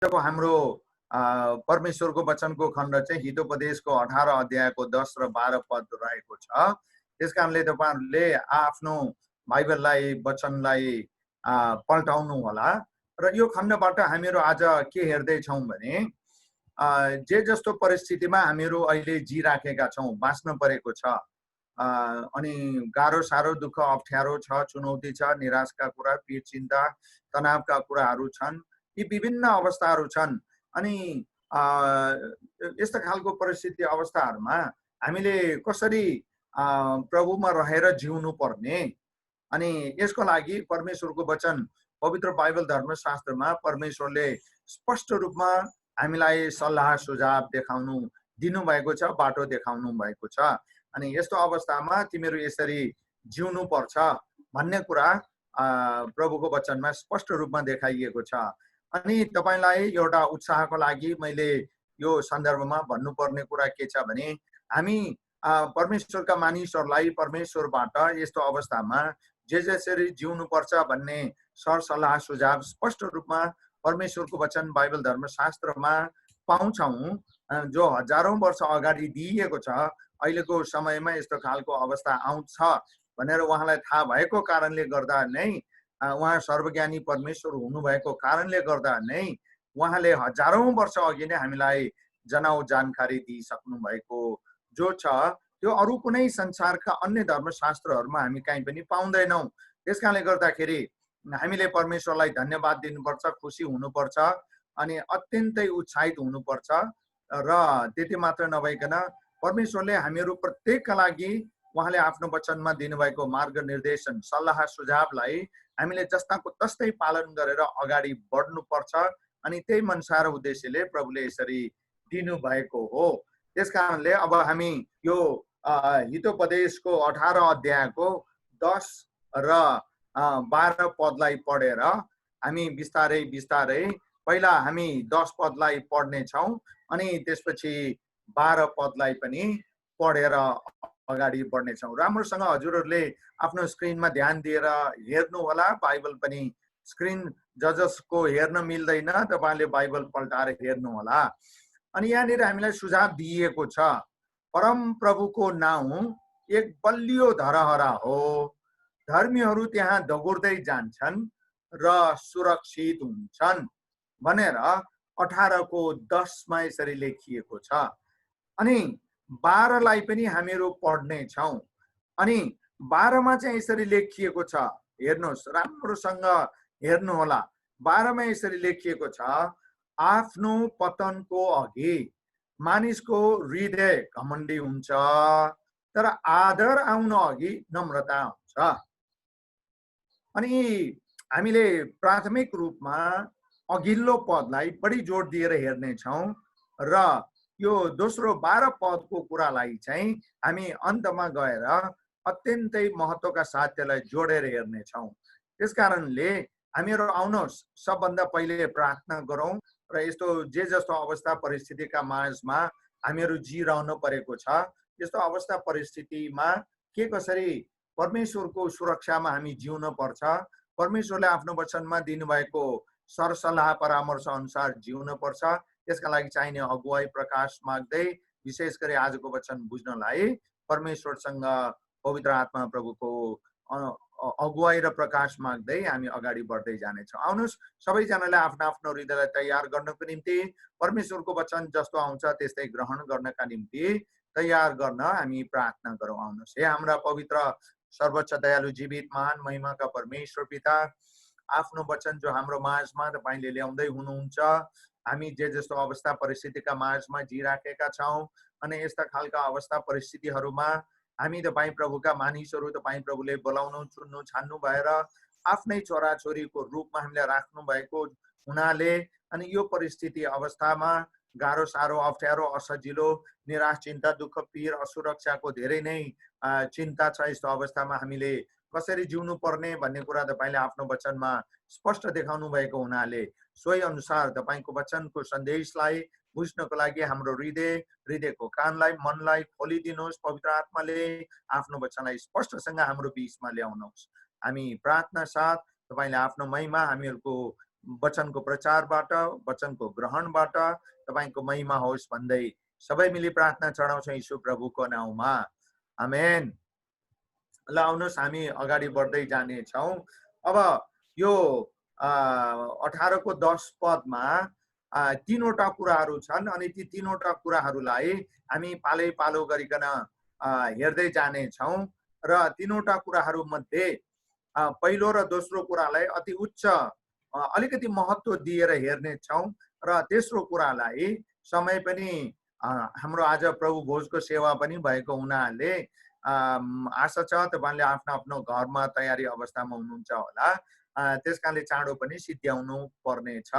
आजको हाम्रो परमेश्वरको वचनको खण्ड चाहिँ हितोपदेशको 18 अध्यायको 10 र 12 पद रहेको छ। त्यसकारणले तपाईहरुले आफ्नो बाइबललाई वचनलाई पल्टाउनु होला र यो खण्डबाट हामीहरू आज के हेर्दै छौं भने जे जस्तो परिस्थितिमा हामीहरू अहिले जिराखेका छौं, बाँच्न परेको छ, अनि गाह्रो साह्रो दुःख अप्ठ्यारो छ, चुनौती छ, निराशका कुरा, पीड चिन्ता, तनावका कुराहरू छन्, यी विभिन्न अवस्थाहरू छन्। अनि यस्ता खालको परिस्थिति अवस्थाहरूमा हामीले कसरी प्रभुमा रहेर जिउनु पर्ने, अनि यसको लागि परमेश्वरको वचन पवित्र बाइबल धर्मशास्त्रमा परमेश्वरले स्पष्ट रूपमा हामीलाई सल्लाह सुझाव देखाउनु दिनु भएको छ, बाटो देखाउनु भएको छ। अनि यस्तो अवस्थामा तिमीहरू यसरी जिउनु पर्छ भन्ने कुरा प्रभुको वचनमा स्पष्ट रूपमा देखाइएको छ। अनि तपाईलाई एउटा उत्साहको लागि मैले यो सन्दर्भमा भन्नुपर्ने कुरा के छ भने हामी परमेश्वरका मानिसहरूलाई परमेश्वरबाट यस्तो अवस्थामा जसरी जिउनु पर्छ भन्ने सरसल्लाह सुझाव स्पष्ट रूपमा परमेश्वरको वचन बाइबल धर्मशास्त्रमा पाउँछौं, जो हजारौं वर्ष अगाडि दिइएको छ। अहिलेको समयमा यस्तो खालको अवस्था आउँछ भनेर उहाँलाई थाहा भएको कारणले गर्दा नै, उहाँ सर्वज्ञानी परमेश्वर हुनुभएको कारणले गर्दा नै उहाँले हजारौं वर्ष अघि नै हामीलाई जनाउ जानकारी दिइसक्नु भएको जो छ, त्यो अरु कुनै संसारका अन्य धर्मशास्त्रहरूमा हामी कहीँ पनि पाउँदैनौं। त्यसकारणले गर्दाखेरि हामीले परमेश्वरलाई धन्यवाद दिनुपर्छ, खुसी हुनुपर्छ अनि अत्यन्तै उत्साहित हुनुपर्छ। र त्यति मात्र नभइकन परमेश्वरले हामीहरू प्रत्येकका लागि उहाँले आफ्नो वचनमा दिनुभएको मार्ग निर्देशन सल्लाह सुझावलाई हामीले जस्ताको तस्तै पालन गरेर अगाडि बढ्नुपर्छ। अनि त्यही मनसा र उद्देश्यले प्रभुले यसरी दिनु भएको हो। त्यसकारणले अब हामी यो हितोपदेशको 18 अध्यायको 10 र 12 पदलाई पढेर हामी बिस्तारै बिस्तारै पहिला हामी 10 पदलाई पढ्ने छौं अनि त्यसपछि 12 पदलाई पनि पढेर अगाडि बढ्ने छौं। राम्रोसँग हजुरहरूले आफ्नो स्क्रिनमा ध्यान दिएर हेर्नु होला। बाइबल पनि स्क्रिन जसको हेर्न मिल्दैन तपाईले बाइबल पल्टाएर हेर्नु होला। अनि यहाँनिर हामीलाई सुझाव दिइएको छ, परम प्रभुको नाउँ एक बलियो धरहरा हो, धर्मीहरू त्यहाँ दगुर्दै जान्छन् र सुरक्षित हुन्छन् भनेर 18 को 10 मा यसरी लेखिएको छ। अनि 12 लाई पनि हामीहरू पढ्ने छौं। अनि 12 मा चाहिँ यसरी लेखिएको छ, हेर्नुहोस् राम्रोसँग हेर्नु होला। 12 मा यसरी लेखिएको छ, आफ्नो पतनको अघि मानिसको हृदय घमण्डी हुन्छ, तर आदर आउन अघि नम्रता हुन्छ। अनि हामीले प्राथमिक रूपमा अघिल्लो पदलाई बढी जोड दिएर हेर्ने छौं र यो दोस्रो 12 पदको कुरालाई चाहिँ हामी अन्तमा गएर अत्यन्तै महत्त्वका साथ त्यसलाई जोडेर हेर्ने छौं। त्यसकारणले हामीहरू आउनुहोस् सबभन्दा पहिले प्रार्थना गरौं र यस्तो जे जस्तो अवस्था परिस्थितिका माझमा हामीहरू जिरहनु परेको छ, यस्तो अवस्था परिस्थितिमा के कसरी परमेश्वरको सुरक्षामा हामी जिउन पर्छ, परमेश्वरले आफ्नो वचनमा दिनुभएको सरसल्लाह परामर्श अनुसार जिउन पर्छ, त्यसका लागि चाहिने अगुवाई प्रकाश माग्दै विशेष गरी आजको वचन बुझ्नलाई परमेश्वरसँग पवित्र आत्मा प्रभुको अगुवाई र प्रकाश माग्दै हामी अगाडि बढ्दै जानेछौँ। आउनुहोस् सबैजनाले आफ्नो आफ्नो हृदयलाई तयार गर्नको निम्ति परमेश्वरको वचन जस्तो आउँछ त्यस्तै ग्रहण गर्नका निम्ति तयार गर्न हामी प्रार्थना गरौँ। आउनुहोस्। हे हाम्रा पवित्र सर्वोच्च दयालु जीवित महान महिमाका परमेश्वर पिता, आफ्नो वचन जो हाम्रो माझमा तपाईले ल्याउँदै हुनुहुन्छ, हामी जे जस्तो अवस्था परिस्थितिका माझमा जिराखेका छौं अनि यस्ता खालका अवस्था परिस्थितिहरूमा हामी तपाईँ प्रभुका मानिसहरू तपाईँ प्रभुले बोलाउनु चुन्नु छान्नु भएर आफ्नै छोराछोरीको रूपमा हामीलाई राख्नु भएको हुनाले अनि यो परिस्थिति अवस्थामा गाह्रो साह्रो अप्ठ्यारो असजिलो निराश चिन्ता दुःख पीर असुरक्षाको धेरै नै चिन्ता छ। यस्तो अवस्थामा हामीले कसरी जिउनु पर्ने भन्ने कुरा तपाईले आफ्नो वचनमा स्पष्ट देखाउनु भएको हुनाले सोही अनुसार तपाईको वचनको सन्देशलाई बुझ्नको लागि हाम्रो हृदयको कानलाई मनलाई खोलिदिनुहोस्। पवित्र आत्माले आफ्नो वचनलाई स्पष्टसँग हाम्रो बीचमा ल्याउनुहोस्। हामी प्रार्थना साथ तपाईले आफ्नो महिमा हामीहरूको वचनको प्रचारबाट, वचनको ग्रहणबाट तपाईको महिमा होस् भन्दै सबै मिली प्रार्थना चढाउँछौँ यीशु प्रभुको नाउँमा। आमेन। ल आउनुहोस् हामी अगाडि बढ्दै जानेछौँ। अब यो 18 को 10 पदमा तीनवटा कुराहरू छन् अनि ती तीनवटा कुराहरूलाई हामी पालै पालो गरिकन हेर्दै जानेछौँ र तीनवटा कुराहरू मध्ये पहिलो र दोस्रो कुरालाई अति उच्च अलिकति महत्त्व दिएर हेर्नेछौँ र तेस्रो कुरालाई समय पनि हाम्रो आज प्रभु भोजको सेवा पनि भएको हुनाले आशा छ तपाईले आफ्नो आफ्नो घरमा तयारी अवस्थामा हुनुहुन्छ होला, त्यसकारणले चाँडो पनि सिद्ध्याउनु पर्ने छ।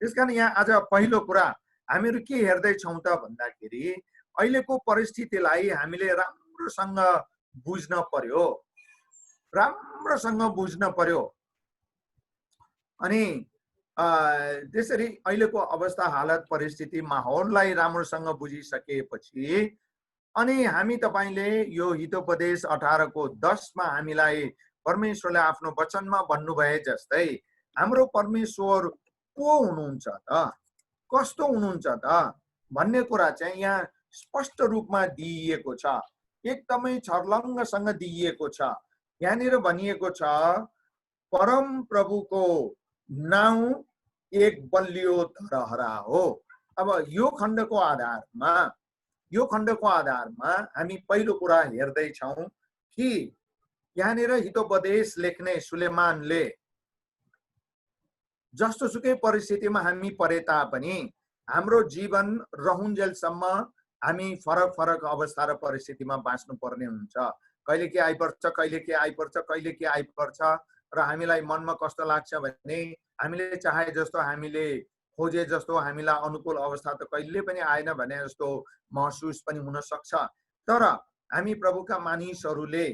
त्यसकारण यहाँ आज पहिलो कुरा हामीहरू के हेर्दैछौँ त भन्दाखेरि अहिलेको परिस्थितिलाई हामीले राम्रोसँग बुझ्न पर्यो, राम्रोसँग बुझ्न पर्यो। अनि त्यसरी अहिलेको अवस्था हालत परिस्थिति माहौललाई राम्रोसँग बुझिसकेपछि अनि हामी तपाईले यो हितोपदेश 18 को 10 मा हामीलाई परमेश्वरले आफ्नो वचनमा भन्नुभए जस्तै हाम्रो परमेश्वर को हुनुहुन्छ त, कस्तो हुनुहुन्छ त भन्ने कुरा चाहिँ यहाँ स्पष्ट रूपमा दिइएको छ, एकदमै छर्लङ्गसँग दिइएको छ। यहाँनिर भनिएको छ परम प्रभुको नाउँ एक बलियो धरहरा हो। अब यो खण्डको आधारमा हामी पहिलो कुरा हेर्दैछौँ कि यहाँनिर हितोपदेश लेख्ने सुलेमानले जस्तोसुकै परिस्थितिमा हामी परे तापनि हाम्रो जीवन रहुन्जेलसम्म हामी फरक फरक अवस्था र परिस्थितिमा बाँच्नु पर्ने हुन्छ। कहिले के आइपर्छ, कहिले के आइपर्छ, कहिले के आइपर्छ र हामीलाई मनमा कस्तो लाग्छ भने हामीले चाहे जस्तो, हामीले खोजे जस्तो हामीलाई अनुकूल अवस्था त कहिले पनि आएन भने जस्तो महसुस पनि हुन सक्छ। तर हामी प्रभुका मानिसहरूले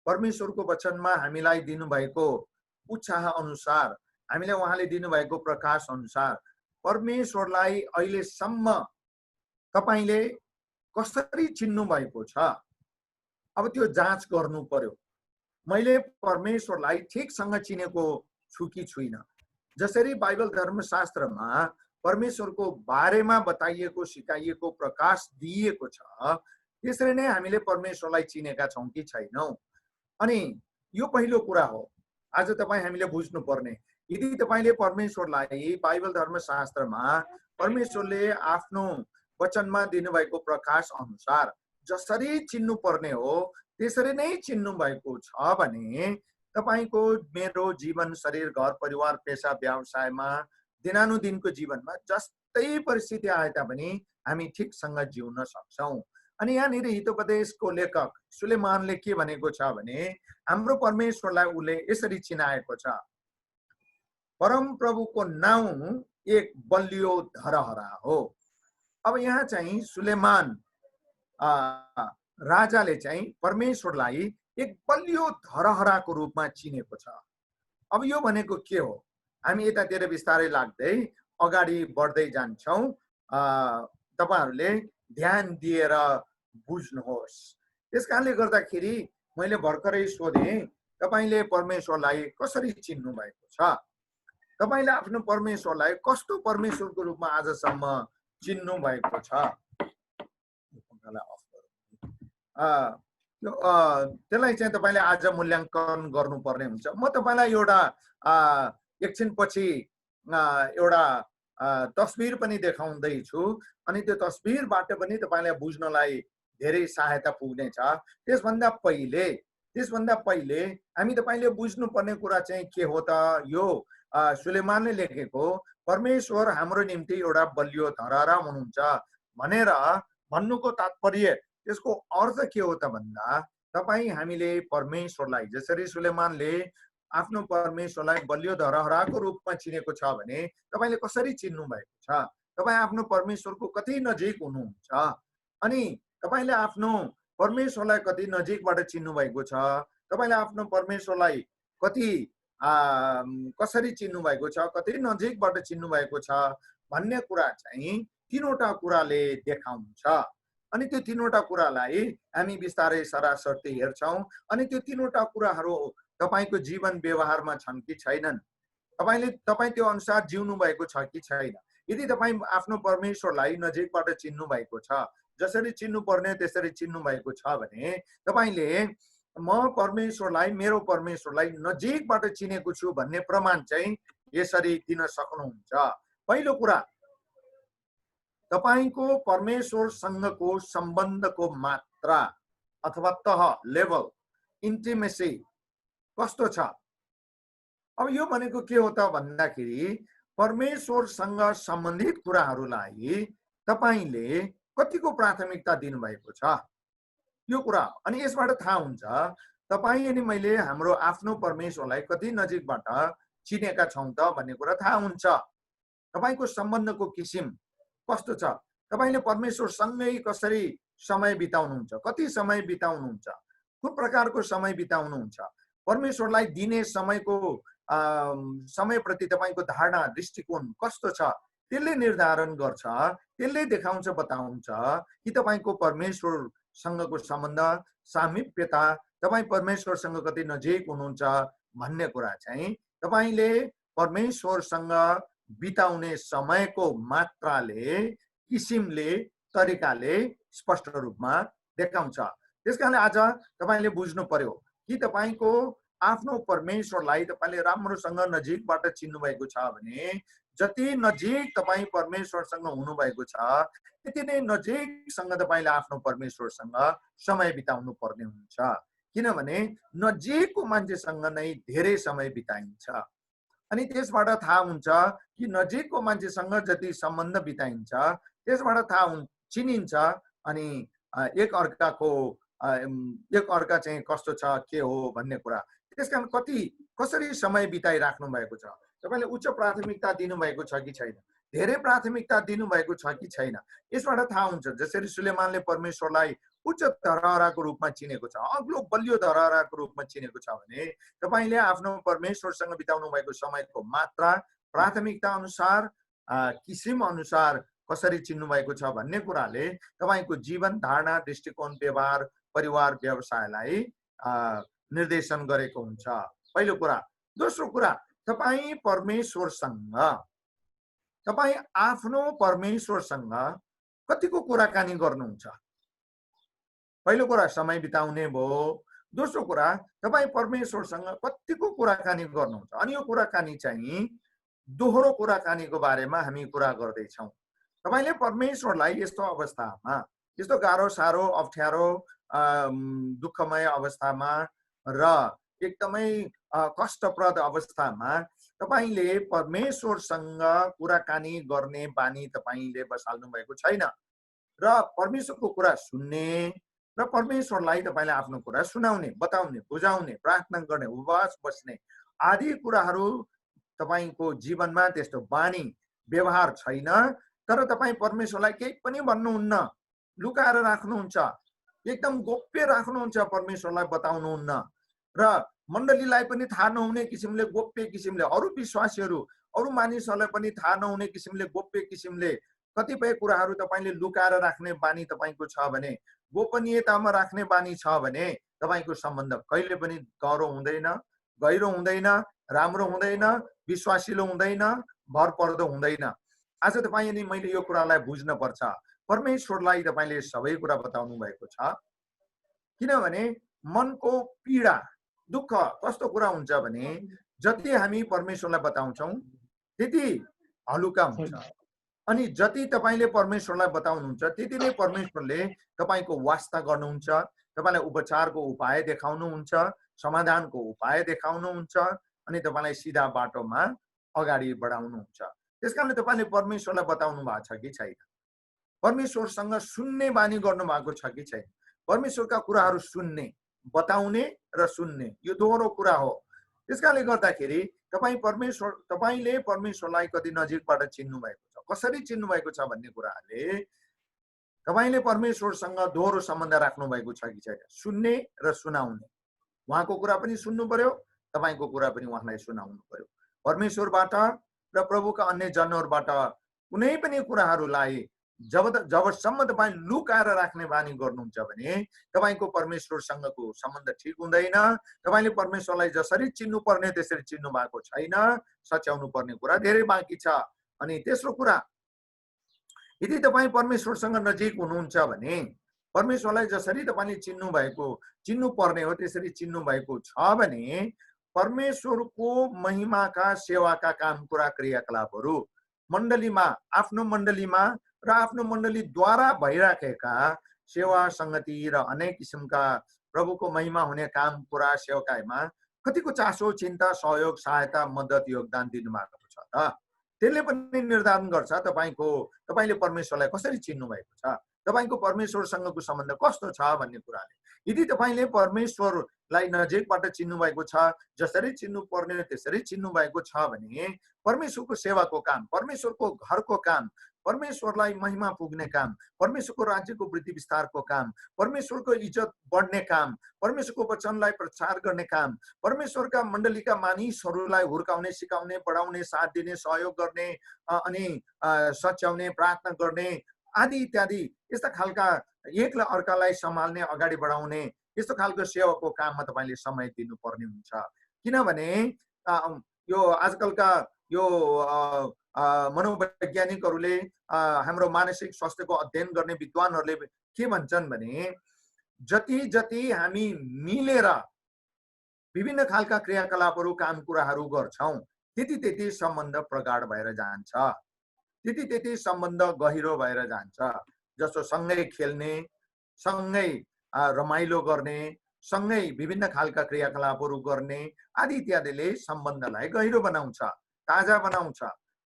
परमेश्वरको वचनमा हामीलाई दिनुभएको उत्साह अनुसार, हामीले उहाँले दिनुभएको प्रकाश अनुसार परमेश्वरलाई अहिलेसम्म तपाईले कसरी चिन्नु भएको छ, अब त्यो जाँच गर्नु पर्यो। मैले परमेश्वरलाई ठिकसँग चिनेको छु कि छुइनँ। जसरी बाइबल धर्मशास्त्रमा परमेश्वरको बारेमा बताइएको, सिकाइएको, प्रकाश दिइएको छ, त्यसरी नै हामीले परमेश्वरलाई चिनेका छौँ कि छैनौँ। अनि यो पहिलो कुरा हो आज तपाईँ हामीले बुझ्नु पर्ने। यदि तपाईले परमेश्वरलाई बाइबल धर्मशास्त्रमा परमेश्वरले आफ्नो वचनमा दिनुभएको प्रकाश अनुसार जसरी चिन्नु पर्ने हो त्यसरी नै चिन्नु भएको छ भने तपाईको मेरो जीवन, शरीर, घर परिवार, पेशा, व्यवसायमा, दिनानुदिनको जीवनमा जस्तै परिस्थिति आए तापनि हामी ठिकसँग जिउन सक्छौँ। अनि यहाँनिर हितोपदेशको लेखक सुलेमानले के भनेको छ भने हाम्रो परमेश्वरलाई उले यसरी चिनाएको छ, परम प्रभुको नाउँ एक बलियो धरहरा हो। अब यहाँ चाहिँ सुलेमान राजाले चाहिँ परमेश्वरलाई एक बलियो धरहराको रूपमा चिनेको छ। अब यो भनेको के हो? हामी यतातिर बिस्तारै लाग्दै अगाडि बढ्दै जान्छौँ। तपाईहरुले ध्यान दिएर बुझ्नुहोस्। त्यसकारणले गर्दाखेरि मैले भर्खरै सोधेँ, तपाईले परमेश्वरलाई कसरी चिन्नु भएको छ? तपाईले आफ्नो परमेश्वरलाई कस्तो परमेश्वरको रूपमा आजसम्म चिन्नु भएको छ? त्यसलाई चाहिँ तपाईले आज मूल्याङ्कन गर्नुपर्ने हुन्छ। म तपाईलाई एउटा एकछिनपछि एउटा तस्बिर पनि देखाउँदै छु अनि त्यो तस्बिरबाट पनि तपाईलाई बुझ्नलाई धेरै सहायता पुग्नेछ। त्यसभन्दा पहिले हामी तपाईले बुझ्नुपर्ने कुरा चाहिँ के हो त? यो सुलेमानले लेखेको परमेश्वर हाम्रो निम्ति एउटा बलियो धरहरा हुनुहुन्छ भनेर भन्नुको तात्पर्य, त्यसको अर्थ के हो त भन्दा तपाई हामीले परमेश्वरलाई जसरी सुलेमानले आफ्नो परमेश्वरलाई बलियो धरहराको रूपमा चिनेको छ भने तपाईले कसरी चिन्नु भएको छ? तपाई आफ्नो परमेश्वरको कति नजिक हुनुहुन्छ अनि तपाईले आफ्नो परमेश्वरलाई कति नजिकबाट चिन्नु भएको छ? तपाईले आफ्नो परमेश्वरलाई कति कसरी चिन्नु भएको छ, कति नजिकबाट चिन्नु भएको छ भन्ने कुरा चाहिँ तीनवटा कुराले देखाउँछ। अनि त्यो तीनवटा कुरालाई हामी बिस्तारै सरासर्ती हेर्छौं अनि त्यो तीनवटा कुराहरू तपाईको जीवन व्यवहारमा छन् कि छैनन्, तपाईँ त्यो अनुसार जिउनु भएको छ कि छैन? यदि तपाईँ आफ्नो परमेश्वरलाई नजिकबाट चिन्नु भएको छ, जसरी चिन्नु पर्ने त्यसरी चिन्नु भएको छ भने तपाईले म परमेश्वरलाई, मेरो परमेश्वरलाई नजिकबाट चिनेको छु भन्ने प्रमाण चाहिँ यसरी दिन सक्नुहुन्छ। पहिलो कुरा, तपाईको परमेश्वरसँगको सम्बन्धको मात्रा अथवा तह, लेभल, इन्टिमेसी कस्तो छ? अब यो भनेको के हो त भन्दाखेरि परमेश्वरसँग सम्बन्धित कुराहरूलाई तपाईले कतिको प्राथमिकता दिनुभएको छ, यो कुरा हो। अनि यसबाट थाहा हुन्छ तपाईँ अनि मैले हाम्रो आफ्नो परमेश्वरलाई कति नजिकबाट चिनेका छौं त भन्ने कुरा थाहा हुन्छ। तपाईको सम्बन्धको किसिम कस्तो छ, तपाईले परमेश्वरसँगै कसरी समय बिताउनुहुन्छ, कति समय बिताउनुहुन्छ, कुन प्रकारको समय बिताउनुहुन्छ, परमेश्वरलाई दिने समयको समयप्रति तपाईको धारणा, दृष्टिकोण कस्तो छ, त्यसले निर्धारण गर्छ, त्यसले देखाउँछ, बताउँछ कि तपाईको परमेश्वरसँगको सम्बन्ध, सामिप्यता, तपाईँ परमेश्वरसँग कति नजिक हुनुहुन्छ भन्ने कुरा चाहिँ तपाईले परमेश्वरसँग बिताउने समयको मात्राले, किसिमले, तरिकाले स्पष्ट रूपमा देखाउँछ। त्यसकारणले आज तपाईले बुझ्नु पर्यो कि तपाईको आफ्नो परमेश्वरलाई तपाईले राम्रोसँग नजिकबाट चिन्नु भएको छ भने जति नजिक तपाईँ परमेश्वरसँग हुनुभएको छ त्यति नै नजिकसँग तपाईले आफ्नो परमेश्वरसँग समय बिताउनु पर्ने हुन्छ। किनभने नजिकको मान्छेसँग नै धेरै समय बिताइन्छ। अनि त्यसबाट थाहा हुन्छ कि नजिकको मान्छेसँग जति सम्बन्ध बिताइन्छ त्यसबाट थाहा चिनिन्छ अनि एक अर्का चाहिँ कस्तो छ, के हो भन्ने कुरा। त्यसकारण कसरी समय बिताइराख्नु भएको छ, तपाईले उच्च प्राथमिकता दिनुभएको छ कि छैन, धेरै प्राथमिकता दिनुभएको छ कि छैन, यसबाट थाहा हुन्छ। जसरी सुलेमानले परमेश्वरलाई उच्च धरहराको रूपमा चिनेको छ, अग्लो बलियो धरहराको रूपमा चिनेको छ भने तपाईले आफ्नो परमेश्वरसँग बिताउनु भएको समयको मात्रा, प्राथमिकता अनुसार, किसिम अनुसार कसरी चिन्नु भएको छ भन्ने कुराले तपाईको जीवन, धारणा, दृष्टिकोण, व्यवहार, परिवार, व्यवसायलाई निर्देशन गरेको हुन्छ। पहिलो कुरा। दोस्रो कुरा, तपाईँ परमेश्वरसँग, तपाईँ आफ्नो परमेश्वरसँग कतिको कुराकानी गर्नुहुन्छ? पहिलो कुरा समय बिताउने भयो। दोस्रो कुरा, तपाईँ परमेश्वरसँग कतिको कुराकानी गर्नुहुन्छ? अनि यो कुराकानी चाहिँ दोहोरो कुराकानीको बारेमा हामी कुरा गर्दैछौँ। तपाईले परमेश्वरलाई यस्तो अवस्थामा, यस्तो गाह्रो साह्रो अप्ठ्यारो दुःखमय अवस्थामा र एकदमै कष्टप्रद अवस्थामा तपाईले परमेश्वरसँग कुराकानी गर्ने बानी तपाईले बसाल्नु भएको छैन र परमेश्वरको कुरा सुन्ने र परमेश्वरलाई तपाईले आफ्नो कुरा सुनाउने, बताउने, बुझाउने, प्रार्थना गर्ने, उपवास बस्ने आदि कुराहरू तपाईको जीवनमा त्यस्तो बानी, व्यवहार छैन। तर तपाईँ परमेश्वरलाई केही पनि भन्नुहुन्न, लुकाएर राख्नुहुन्छ, एकदम गोप्य राख्नुहुन्छ, परमेश्वरलाई बताउनुहुन्न र मण्डलीलाई पनि थाहा नहुने किसिमले, गोप्य किसिमले, अरू विश्वासीहरू, अरू मानिसहरूलाई पनि थाहा नहुने किसिमले, गोप्य किसिमले कतिपय कुराहरू तपाईले लुकाएर राख्ने बानी तपाईको छ भने, गोपनीयतामा राख्ने बानी छ भने तपाईको सम्बन्ध कहिले पनि गह्रो हुँदैन, गहिरो हुँदैन, राम्रो हुँदैन, विश्वासिलो हुँदैन, भरपर्दो हुँदैन। आज तपाईँ अनि मैले यो कुरालाई बुझ्न पर्छ। परमेश्वरलाई तपाईले सबै कुरा बताउनु भएको छ। किनभने मनको पीडा, दुःख कस्तो कुरा हुन्छ भने जति हामी परमेश्वरलाई बताउँछौं त्यति हलुका हुन्छ। अनि जति तपाईले परमेश्वरलाई बताउनुहुन्छ त्यति नै परमेश्वरले तपाईको वास्ता गर्नुहुन्छ, तपाईलाई उपचारको उपाय देखाउनुहुन्छ, समाधानको उपाय देखाउनुहुन्छ अनि तपाईलाई सिधा बाटोमा अगाडि बढाउनुहुन्छ। त्यसकारणले तपाईले परमेश्वरलाई बताउनु भएको छ कि छैन? परमेश्वरसँग सुन्ने बानी गर्नु भएको छ कि छैन? परमेश्वरका कुराहरू सुन्ने, बताउने र सुन्ने यो दोहोरो कुरा हो। त्यसकारणले गर्दाखेरि तपाईले परमेश्वरलाई कति नजिकबाट चिन्नु भएको छ, कसरी चिन्नु भएको छ भन्ने कुराले तपाईले परमेश्वरसँग दोहोरो सम्बन्ध राख्नु भएको छ कि छैन? सुन्ने र सुनाउने, उहाँको कुरा पनि सुन्नु पर्यो, तपाईको कुरा पनि उहाँलाई सुनाउनु पर्यो। परमेश्वरबाट र प्रभुका अन्य जनहरूबाट कुनै पनि कुराहरूलाई जबसम्म तपाईँ लुकाएर राख्ने बानी गर्नुहुन्छ भने तपाईँको परमेश्वरसँगको सम्बन्ध ठिक हुँदैन। तपाईँले परमेश्वरलाई जसरी चिन्नु पर्ने त्यसरी चिन्नु भएको छैन। सच्याउनु पर्ने कुरा धेरै बाँकी छ। अनि तेस्रो कुरा, यदि तपाईँ परमेश्वरसँग नजिक हुनुहुन्छ भने परमेश्वरलाई जसरी तपाईँले चिन्नु पर्ने हो त्यसरी चिन्नु भएको छ भने परमेश्वरको महिमाका सेवाका काम कुरा क्रियाकलापहरू मण्डलीमा, आफ्नो मण्डलीमा र आफ्नो मण्डलीद्वारा भइराखेका सेवा संगति र अनेक किसिमका प्रभुको महिमा हुने काम कुरा सेवकाईमा कतिको चासो, चिन्ता, सहयोग, सहायता, मद्दत, योगदान दिनुभएको छ त? त्यसले पनि निर्धारण गर्छ तपाईँले परमेश्वरलाई कसरी चिन्नु भएको छ, तपाईँको परमेश्वरसँगको सम्बन्ध कस्तो छ भन्ने कुराले। यदि तपाईँले परमेश्वरलाई नजिकबाट चिन्नु भएको छ, जसरी चिन्नु पर्ने त्यसरी चिन्नु भएको छ भने परमेश्वरको सेवाको काम, परमेश्वरको घरको काम, परमेश्वरलाई महिमा पुग्ने काम, परमेश्वरको राज्यको वृद्धि विस्तारको काम, परमेश्वरको इज्जत बढ्ने काम, परमेश्वरको वचनलाई प्रचार गर्ने काम, परमेश्वरका मण्डलीका मानिसहरूलाई हुर्काउने, सिकाउने, बढाउने, साथ दिने, सहयोग गर्ने, अनि सच्याउने, प्रार्थना गर्ने आदि इत्यादि यस्ता खालका एकलाई अर्कालाई सम्हाल्ने, अगाडि बढाउने यस्तो खालको सेवाको काममा तपाईँले समय दिनुपर्ने हुन्छ। किनभने यो आजकलका यो मनोवैज्ञानिकहरूले, हाम्रो मानसिक स्वास्थ्यको अध्ययन गर्ने विद्वानहरूले के भन्छन् भने जति जति हामी मिलेर विभिन्न खालका क्रियाकलापहरू, काम कुराहरू गर्छौं त्यति त्यति सम्बन्ध प्रगाढ भएर जान्छ, त्यति त्यति सम्बन्ध गहिरो भएर जान्छ। जस्तो सँगै खेल्ने, सँगै रमाइलो गर्ने, सँगै विभिन्न खालका क्रियाकलापहरू गर्ने आदि इत्यादिले सम्बन्धलाई गहिरो बनाउँछ, ताजा बनाउँछ।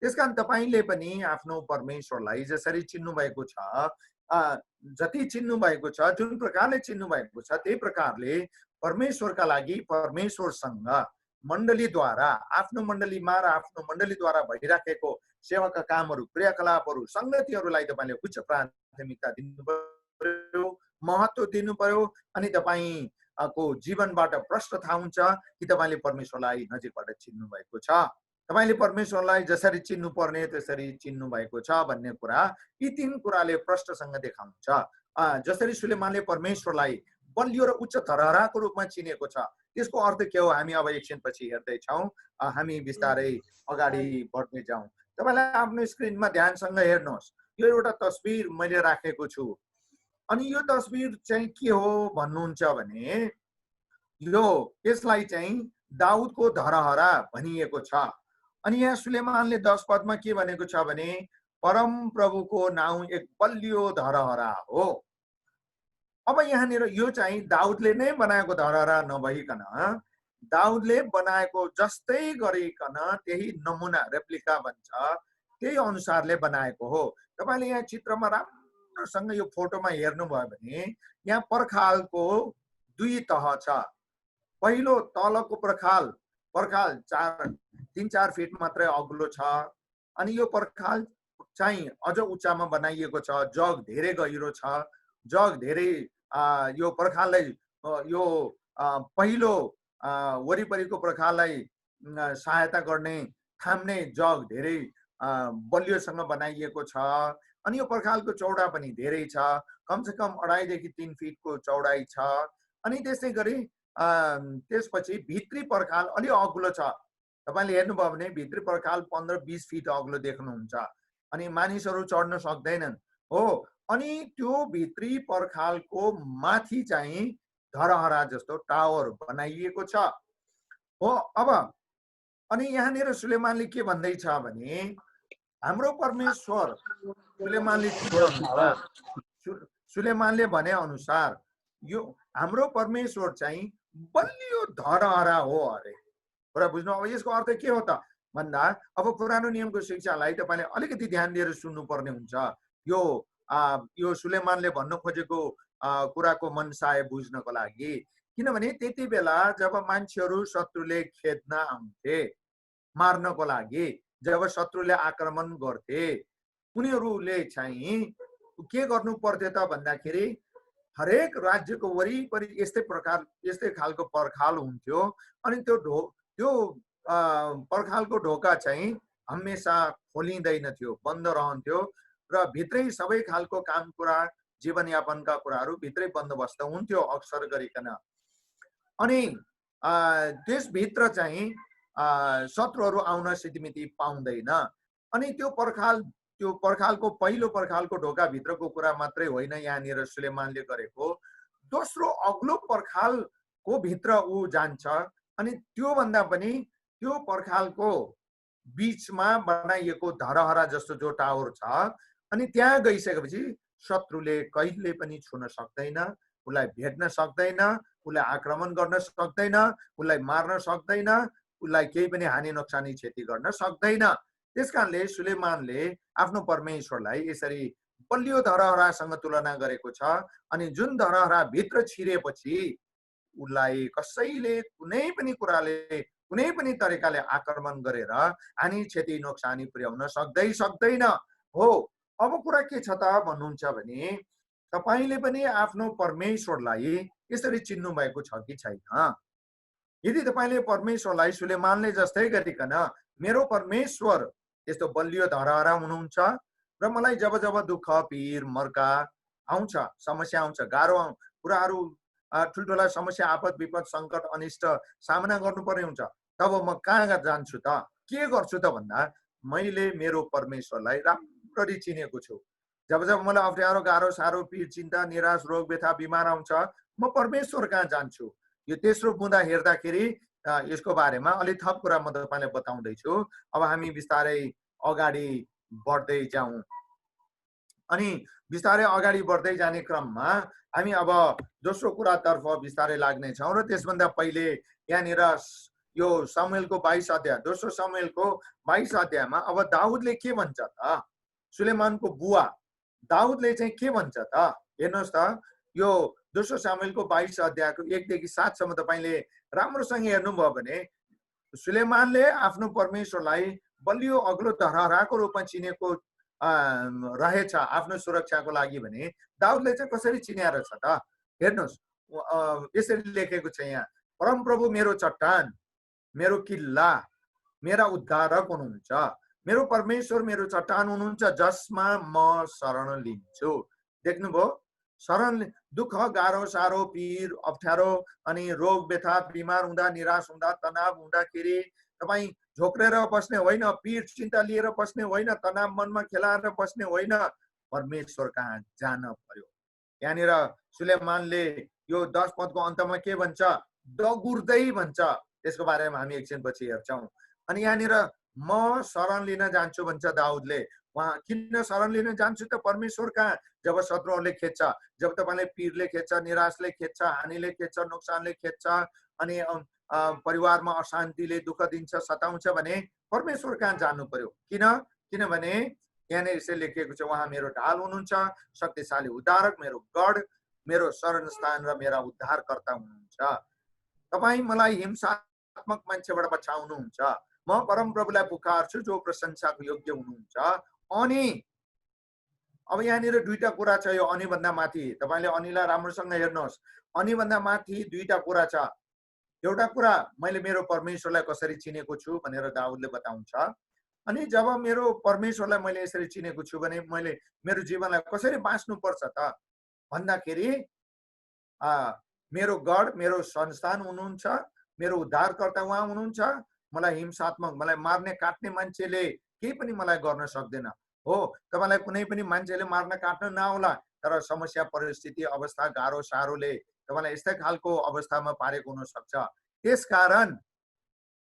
त्यसकारण तपाईले पनि आफ्नो परमेश्वरलाई जसरी चिन्नु भएको छ, जति चिन्नु भएको छ, जुन प्रकारले चिन्नु भएको छ त्यही प्रकारले परमेश्वरका लागि परमेश्वरसँग मण्डलीद्वारा, आफ्नो मण्डलीमा र आफ्नो मण्डलीद्वारा भइराखेको सेवाका कामहरू, क्रियाकलापहरू, संगतिहरूलाई तपाईले उच्च प्राथमिकता दिनु पर्यो, महत्त्व दिनु पर्यो। अनि तपाईको जीवनबाट प्रश्न थाहा हुन्छ कि तपाईले परमेश्वरलाई नजिकबाट चिन्नु भएको छ, तपाईले परमेश्वरलाई जसरी चिन्नु पर्ने त्यसरी चिन्नु भएको छ भन्ने कुरा, यी तीन कुराले प्रश्नसँग देखाउँछ। जसरी सुलेमानले परमेश्वरलाई बलियो र उच्च धरहराको रूपमा चिनेको छ, त्यसको अर्थ के हो हामी अब एकछिनपछि हेर्दैछौँ। हामी बिस्तारै अगाडि बढ्दै जाउँ। तपाईलाई आफ्नो स्क्रिनमा ध्यानसँग हेर्नुहोस्, यो एउटा तस्बिर मैले राखेको छु। अनि यो तस्बिर चाहिँ के हो भन्नुहुन्छ भने यसलाई चाहिँ दाउदको धरहरा भनिएको छ। अनि यहाँ सुलेमानले 10 पदमा के भनेको छ भने परम प्रभुको नाउँ एक बलियो धरहरा हो। अब यहाँनिर यो चाहिँ दाउदले नै बनाएको धरहरा नभइकन दाउदले बनाएको जस्तै गरिकन त्यही नमुना, रेप्लिका भन्छ, त्यही अनुसारले बनाएको हो। तपाईले यहाँ चित्रमा राम्रोसँग यो फोटोमा हेर्नुभयो भने यहाँ पर्खालको दुई तह छ। पहिलो तलको पर्खाल 3-4 फिट मात्रै अग्लो छ। अनि यो पर्खाल चाहिँ अझ उच्चामा बनाइएको छ, जग धेरै गहिरो छ, जग धेरै यो पर्खाललाई यो पहिलो वरिपरिको पर्खाललाई सहायता गर्ने, थाम्ने जग धेरै बलियोसँग बनाइएको छ। अनि यो पर्खालको चौडा पनि धेरै छ, कमसेकम 2.5 देखि 3 फिटको चौडाइ छ। अनि त्यसै गरी त्यसपछि भित्री पर्खाल अलि अग्लो छ। तपाईले हेर्नुभयो भने भित्री पर्खाल 15-20 फिट अग्लो देख्नुहुन्छ। अनि मानिसहरू चढ्न सक्दैनन् हो। अनि त्यो भित्री पर्खालको माथि चाहिँ धरहरा जस्तो टावर बनाइएको छ हो। अब अनि यहाँनिर सुलेमानले के भन्दैछ भने हाम्रो परमेश्वर, सुलेमानले भने अनुसार यो हाम्रो परमेश्वर चाहिँ बलियो धरहरा हो अरे। कुरा बुझ्नु। अब यसको अर्थ के हो त भन्दा अब पुरानो नियमको शिक्षालाई तपाईले अलिकति ध्यान दिएर सुन्नुपर्ने हुन्छ। यो सुलेमानले भन्न खोजेको कुराको मनसाय बुझ्नको लागि। किनभने त्यति बेला जब मान्छेहरू शत्रुले खेद्न आउँथे, मार्नको लागि जब शत्रुले आक्रमण गर्थे, उनीहरूले चाहिँ के गर्नु पर्थ्यो त भन्दाखेरि हरेक राज्यको वरिपरि यस्तै खालको पर्खाल हुन्थ्यो। अनि त्यो पर्खालको ढोका चाहिँ हमेशा खोलिँदैन थियो, बन्द रहन्थ्यो। र भित्रै सबै खालको काम कुरा जीवनयापनका कुराहरू भित्रै बन्दोबस्त हुन्थ्यो अक्सर गरिकन। अनि त्यसभित्र चाहिँ शत्रुहरू आउन सितिमिति पाउँदैन। अनि त्यो पर्खालको पहिलो पर्खालको ढोकाभित्रको कुरा मात्रै होइन यहाँनिर सुलेमानले गरेको, दोस्रो अग्लो पर्खालको भित्र ऊ जान्छ। अनि त्योभन्दा पनि त्यो पर्खालको बीचमा बनाइएको धरहरा जस्तो जो टावर छ, अनि त्यहाँ गइसकेपछि शत्रुले कहिले पनि छुन सक्दैन, उसलाई भेट्न सक्दैन, उसलाई आक्रमण गर्न सक्दैन, उसलाई मार्न सक्दैन, उसलाई केही पनि हानि नोक्सानी क्षति गर्न सक्दैन। त्यसकारणले सुलेमानले आफ्नो परमेश्वरलाई यसरी बलियो धरहरासँग तुलना गरेको छ। अनि जुन धरहरा भित्र छिरेपछि उसलाई कसैले कुनै पनि कुराले कुनै पनि तरिकाले आक्रमण गरेर हानि क्षति नोक्सानी पुर्याउन सक्दैन। हो, अब कुरा के छ त भन्नुहुन्छ भने तपाईले पनि आफ्नो परमेश्वरलाई यसरी चिन्नु भएको छ कि छैन? यदि तपाईले परमेश्वरलाई सुलेमानले जस्तै गरिकन मेरो परमेश्वर यस्तो बलियो धरहरा हुनुहुन्छ र मलाई जब जब दुःख पीर मर्का आउँछ, समस्या आउँछ, गाह्रो कुराहरू ठुल्ठुला समस्या आपद विपद सङ्कट अनिष्ट सामना गर्नुपर्ने हुन्छ, तब म कहाँ जान्छु त, के गर्छु त भन्दा मैले मेरो परमेश्वरलाई राम्ररी चिनेको छु। जब जब मलाई अप्ठ्यारो गाह्रो साह्रो पीड चिन्ता निराश रोग व्यथा बिमार आउँछ, म परमेश्वर कहाँ जान्छु। यो तेस्रो बुँदा हेर्दाखेरि यसको बारेमा अलि थप कुरा म तपाईलाई बताउँदैछु। अब हामी बिस्तारै अगाडि बढ्दै जाउँ। अनि बिस्तारै अगाडि बढ्दै जाने क्रममा हामी अब दोस्रो कुरातर्फ बिस्तारै लाग्नेछौँ र त्यसभन्दा पहिले यहाँनिर यो समुएलको 22 अध्याय, दोस्रो समुएलको 22 अध्यायमा अब दाउदले के भन्छ त, सुलेमानको बुवा दाउदले चाहिँ के भन्छ त हेर्नुहोस् त। यो दोस्रो समुएलको 22 अध्यायको 1 देखि 7 सम्म तपाईले राम्रोसँग हेर्नुभयो भने सुलेमानले आफ्नो परमेश्वरलाई बलियो अग्लो धरहराको रूपमा चिनेको रहेछ आफ्नो सुरक्षाको लागि भने दाउदले चाहिँ कसरी चिनेर छ त हेर्नुहोस्। यसरी लेखेको छ यहाँ, परमप्रभु मेरो चट्टान, मेरो किल्ला, मेरा उद्धारक हुनुहुन्छ, मेरो परमेश्वर मेरो चट्टान हुनुहुन्छ जसमा म शरण लिन्छु। देख्नुभयो, शरण दुःख गाह्रो साह्रो पीर अप्ठ्यारो अनि रोग व्यथा बिमार हुँदा निराश हुँदा तनाव हुँदाखेरि तपाईँ झोक्रेर बस्ने होइन, पीड चिन्ता लिएर बस्ने होइन, तनाव मनमा खेलाएर बस्ने होइन, परमेश्वर कहाँ जान पर्यो। यहाँनिर सुलेमानले यो 10 पदको अन्तमा के भन्छ, दगुर्दै भन्छ। त्यसको बारेमा हामी एकछिनपछि हेर्छौँ। अनि यहाँनिर म शरण लिन जान्छु भन्छ दाउदले। उहाँ किन शरण लिन जान्छु त, परमेश्वर कहाँ। जब शत्रुहरूले खेच्छ, जब तपाईँले पीरले खेच्छ, निराशले खेच्छ, हानिले खेच्छ, नोक्सानले खेच्छ, अनि परिवारमा अशान्तिले दुःख दिन्छ सताउँछ भने परमेश्वर कहाँ जानु पर्यो। किनभने यहाँनिर यसरी लेखिएको छ, उहाँ मेरो ढाल हुनुहुन्छ, शक्तिशाली उद्धारक, मेरो गढ, मेरो शरण स्थान र मेरा उद्धारकर्ता हुनुहुन्छ। तपाईँ मलाई हिंसात्मक मान्छेबाट बचाउनुहुन्छ। म परमप्रभुलाई पुकारछु जो प्रशंसाको योग्य हुनुहुन्छ। अनि अब यहाँनिर दुईटा कुरा छ, यो अनि भन्दा माथि तपाईले अनिलाई राम्रोसँग हेर्नुहोस्। अनि भन्दा माथि दुईटा कुरा छ। एउटा कुरा मैले मेरो परमेश्वरलाई कसरी चिनेको छु भनेर दाउदले बताउँछ। अनि जब मेरो परमेश्वरलाई मैले यसरी चिनेको छु भने मैले मेरो जीवनलाई कसरी बाँच्नु पर्छ त भन्दाखेरि मेरो गढ, मेरो संस्थान हुनुहुन्छ, मेरो उद्धारकर्ता उहाँ हुनुहुन्छ। मलाई हिंसात्मक, मलाई मार्ने काट्ने मान्छेले केही पनि मलाई गर्न सक्दैन। हो, तपाईलाई कुनै पनि मान्छेले मार्न काट्न नआउला, तर समस्या परिस्थिति अवस्था गाह्रो साह्रोले तपाईलाई यस्तै खालको अवस्थामा पारेको हुन सक्छ। त्यसकारण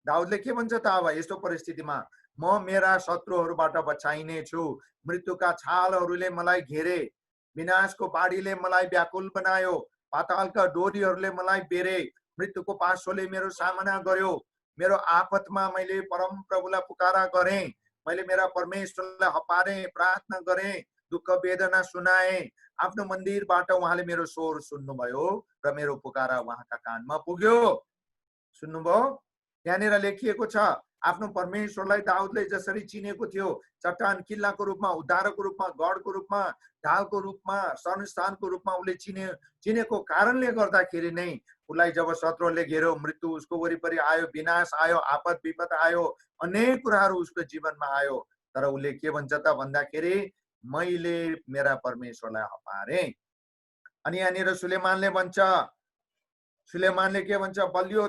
दाउदले के भन्छ त, अब यस्तो परिस्थितिमा म मेरा शत्रुहरूबाट बचाइने छु। मृत्युका छालहरूले मलाई घेरे, विनाशको बाढीले मलाई व्याकुल बनायो, पातालका डोरीहरूले मलाई बेरे, मृत्युको पासोले मेरो सामना गर्यो। मेरो आपतमा मैले परम प्रभुलाई पुकारा गरेँ, मैले मेरा परमेश्वरलाई हपारेँ, प्रार्थना गरेँ, दुःख वेदना सुनाएँ। आफ्नो मन्दिरबाट उहाँले मेरो स्वर सुन्नुभयो र मेरो पुकारा उहाँका कानमा पुग्यो। सुन्नुभयो, यहाँनिर लेखिएको छ आफ्नो परमेश्वरलाई दाउदले जसरी चिनेको थियो, चट्टान किल्लाको रूपमा, उद्धारको रूपमा, गढको रूपमा, ढालको रूपमा, शरणस्थानको रूपमा उसले चिनेको कारणले गर्दाखेरि नै उसलाई जब शत्रुले घेर्यो, मृत्यु उसको वरिपरि आयो, विनाश आयो, आपद विपद आयो, अनेक कुराहरू उसको जीवनमा आयो, तर उसले के भन्छ त भन्दाखेरि मैले मेरा परमेश्वरलाई हपारे। अनि यहाँनिर सुलेमानले के भन्छ, बलियो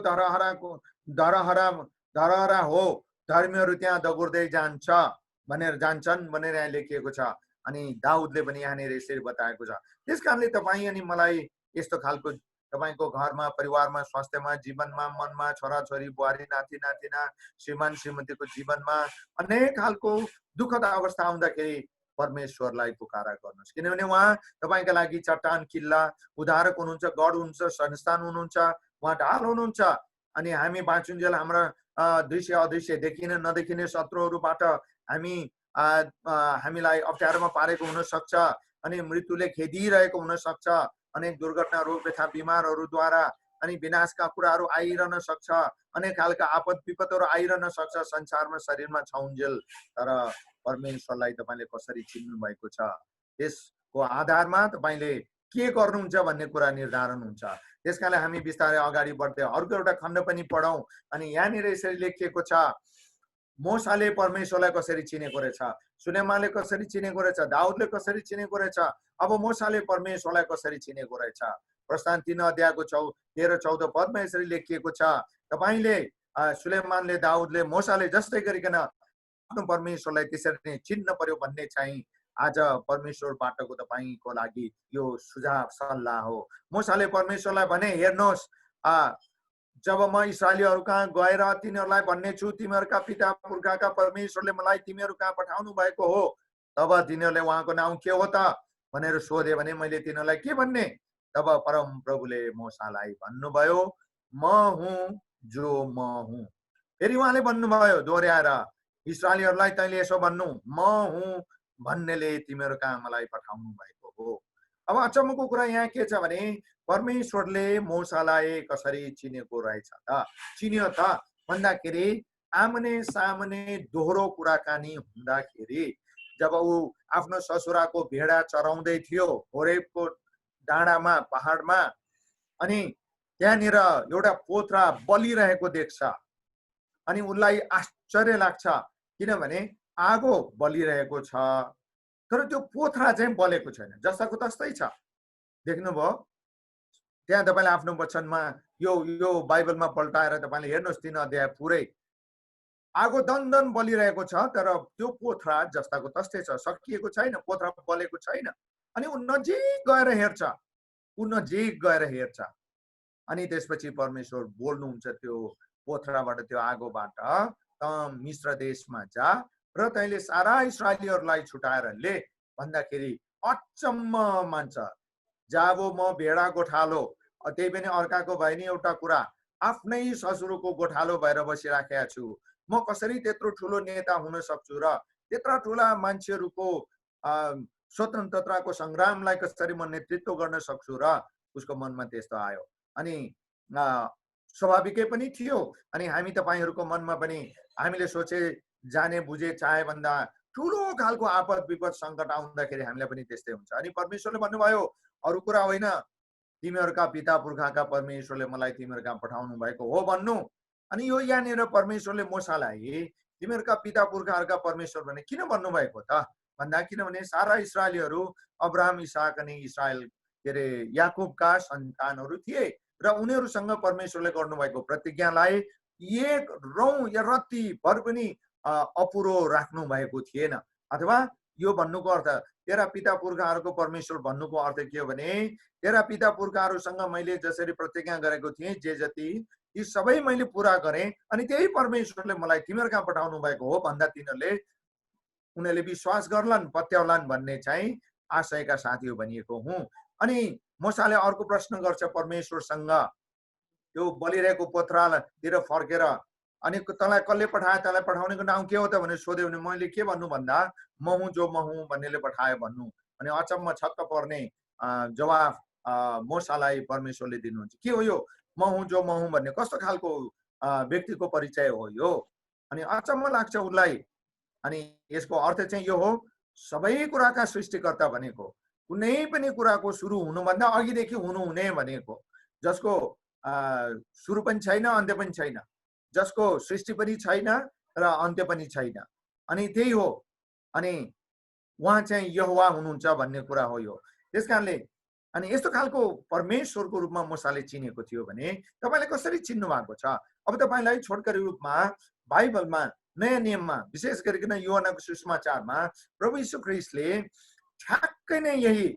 धरहरा हो, धर्मीहरू त्यहाँ दगुर्दै जान्छन् भनेर यहाँ लेखिएको छ। अनि दाउदले पनि यहाँनिर यसरी बताएको छ। त्यसकारणले तपाईँ अनि मलाई यस्तो खालको तपाईको घरमा, परिवारमा, स्वास्थ्यमा, जीवनमा, मनमा, छोराछोरी, बुहारी, नाति नातिना, श्रीमान श्रीमतीको जीवनमा अनेक खालको दुःखद अवस्था आउँदाखेरि परमेश्वरलाई पुकारा गर्नुहोस्, किनभने उहाँ तपाईका लागि चट्टान, किल्ला, उद्धारक हुनुहुन्छ, गड हुनुहुन्छ, संस्थान हुनुहुन्छ, उहाँ ढाल हुनुहुन्छ। अनि हामी बाँचुन्जेल हाम्रा दृश्य अदृश्य, देखिने नदेखिने शत्रुहरूबाट हामीलाई अप्ठ्यारोमा पारेको हुन सक्छ, अनि मृत्युले खेदिरहेको हुन सक्छ, अनेक दुर्घटना, रोग व्यथा, बिमारहरूद्वारा अनि विनाशका कुराहरू आइरहन सक्छ, अनेक खालका आपद विपदहरू आइरहन सक्छ संसारमा, शरीरमा छाउन्जेल। तर परमेश्वरलाई तपाईले कसरी चिन्नु भएको छ, त्यसको आधारमा तपाईले के गर्नुहुन्छ भन्ने कुरा निर्धारण हुन्छ। त्यसकारणले हामी बिस्तारै अगाडि बढ्दै अर्को एउटा खण्ड पनि पढौं। अनि यहाँनिर यसरी लेखिएको छ, मोसाले परमेश्वरलाई कसरी चिनेको रहेछ, सुलेमानले कसरी चिनेको रहेछ, दाउदले कसरी चिनेको रहेछ, अब मोसाले परमेश्वरलाई कसरी चिनेको रहेछ। प्रस्थान 3 अध्यायको 13-14 पदमा यसरी लेखिएको छ, तपाईले सुलेमानले, दाउदले, मोसाले जस्तै गरिकन आफ्नो परमेश्वरलाई त्यसरी नै चिन्न पर्यो भन्ने चाहिँ आज परमेश्वरबाटको तपाईको लागि यो सुझाव सल्लाह हो। मोसाले परमेश्वरलाई भने, हेर्नुहोस्, जब म इस्राएलीहरू कहाँ गएर तिनीहरूलाई भन्ने छु, तिमीहरूका पिता पुर्खाका परमेश्वरले मलाई तिमीहरू कहाँ पठाउनु भएको हो, तब तिनीहरूले उहाँको नाउँ के हो त भनेर सोधे भने मैले तिनीहरूलाई के भन्ने? तब परम प्रभुले मोसालाई भन्नुभयो, म हुँ जो म हुँ। फेरि उहाँले भन्नुभयो दोहोऱ्याएर, इस्राएलीहरूलाई तैँले यसो भन्नु, म हुँ भन्नेले तिमीहरू कहाँ मलाई पठाउनु भएको हो। अब अचम्मको कुरा यहाँ के छ भने परमेश्वरले मोसालाई कसरी चिनेको रहेछ त, चिन्यो त भन्दाखेरि आमने सामने दोहोरो कुराकानी हुँदाखेरि जब ऊ आफ्नो ससुराको भेडा चराउँदै थियो होरेबको डाँडामा, पहाडमा, अनि त्यहाँनिर एउटा पोथ्रा बलिरहेको देख्छ अनि उसलाई आश्चर्य लाग्छ, किनभने आगो बलिरहेको छ तर त्यो पोथ्रा चाहिँ बलेको छैन, जस्ताको तस्तै छ। देख्नुभयो? त्यहाँ तपाईले आफ्नो वचनमा यो बाइबलमा पल्टाएर तपाईले हेर्नुहोस् 3 अध्याय पुरै आगो दन्दन बलिरहेको छ तर त्यो पोथ्रा जस्ताको तस्तै छ, सकिएको छैन, पोथ्रा बलेको छैन। अनि ऊ नजिक गएर हेर्छ अनि त्यसपछि परमेश्वर बोल्नुहुन्छ त्यो पोथ्राबाट, त्यो आगोबाट, त मिश्र देशमा जा र तैँले सारा इस्राएलीहरूलाई छुटाएर ले भन्दाखेरि अचम्म मान्छ। जाबो म भेडा गोठालो, त्यही पनि अर्काको भए नि एउटा कुरा, आफ्नै ससुरको गोठालो भएर बसिराखेका छु, म कसरी त्यत्रो ठुलो नेता हुन सक्छु र त्यत्रा ठुला मान्छेहरूको स्वतन्त्रताको संग्रामलाई कसरी म नेतृत्व गर्न सक्छु र उसको मनमा त्यस्तो आयो। अनि स्वाभाविकै पनि थियो। अनि हामी तपाईहरूको मनमा पनि हामीले सोचे, जाने बुझे, चाहे भन्दा ठुलो खालको आपद विपद सङ्कट आउँदाखेरि हामीलाई पनि त्यस्तै हुन्छ। अनि परमेश्वरले भन्नुभयो, अरू कुरा होइन, तिमीहरूका पिता पुर्खाका परमेश्वरले मलाई तिमीहरू कहाँ पठाउनु भएको हो भन्नु। अनि यो यहाँनिर परमेश्वरले मोसालाई तिमीहरूका पिता पुर्खाहरूका परमेश्वर भने किन भन्नुभएको त भन्दा, किनभने सारा इस्राएलीहरू अब्राहम, इसाक अनि इस्राएल के अरे याकुबका सन्तानहरू थिए र उनीहरूसँग परमेश्वरले गर्नुभएको प्रतिज्ञालाई एक रौँ या रत्ती भर पनि अपुरो राख्नु भएको थिएन। अथवा यो भन्नुको अर्थ, तेरा पिता पुर्खाहरूको परमेश्वर भन्नुको अर्थ के हो भने, तेरा पिता पुर्खाहरूसँग मैले जसरी प्रतिज्ञा गरेको थिएँ, जे जति यी सबै मैले पुरा गरेँ, अनि त्यही परमेश्वरले मलाई तिमीहरू कहाँ पठाउनु भएको हो भन्दा उनीहरूले विश्वास गर्लान्, पत्याउलान् भन्ने चाहिँ आशयका साथ यो भनिएको हुँ। अनि मोसाले अर्को प्रश्न गर्छ परमेश्वरसँग, त्यो बलिरहेको पोथ्रातिर फर्केर, अनि तँलाई कसले पठायो, तँलाई पठाउनेको नाउँ के हो त भनेर सोध्यो भने मैले के भन्नु भन्दा, म हुँ जो म हुँ भन्नेले पठायो भन्नु। अनि अचम्म छक्क पर्ने जवाफ मोसालाई परमेश्वरले दिनुहुन्छ। के हो यो म हुँ जो म हुँ भन्ने, कस्तो खालको व्यक्तिको परिचय हो यो? अनि अचम्म लाग्छ उसलाई। अनि यसको अर्थ चाहिँ यो हो, सबै कुराका सृष्टिकर्ता भनेको, कुनै पनि कुराको सुरु हुनुभन्दा अघिदेखि हुनुहुने भनेको, जसको सुरु पनि छैन, अन्त्य पनि छैन, जसको सृष्टि पनि छैन र अन्त्य पनि छैन। अनि त्यही हो। अनि उहाँ चाहिँ यहोवा हुनुहुन्छ भन्ने कुरा हो यो। त्यसकारणले अनि यस्तो खालको परमेश्वरको रूपमा मूसाले चिनेको थियो भने तपाईँले कसरी चिन्नु भएको छ? अब तपाईँलाई छोटकरी रूपमा बाइबलमा नयाँ नियममा विशेष गरिकन यूहन्नाको सुसमाचारमा प्रभु यीशु ख्रीष्टले ठ्याक्कै नै यही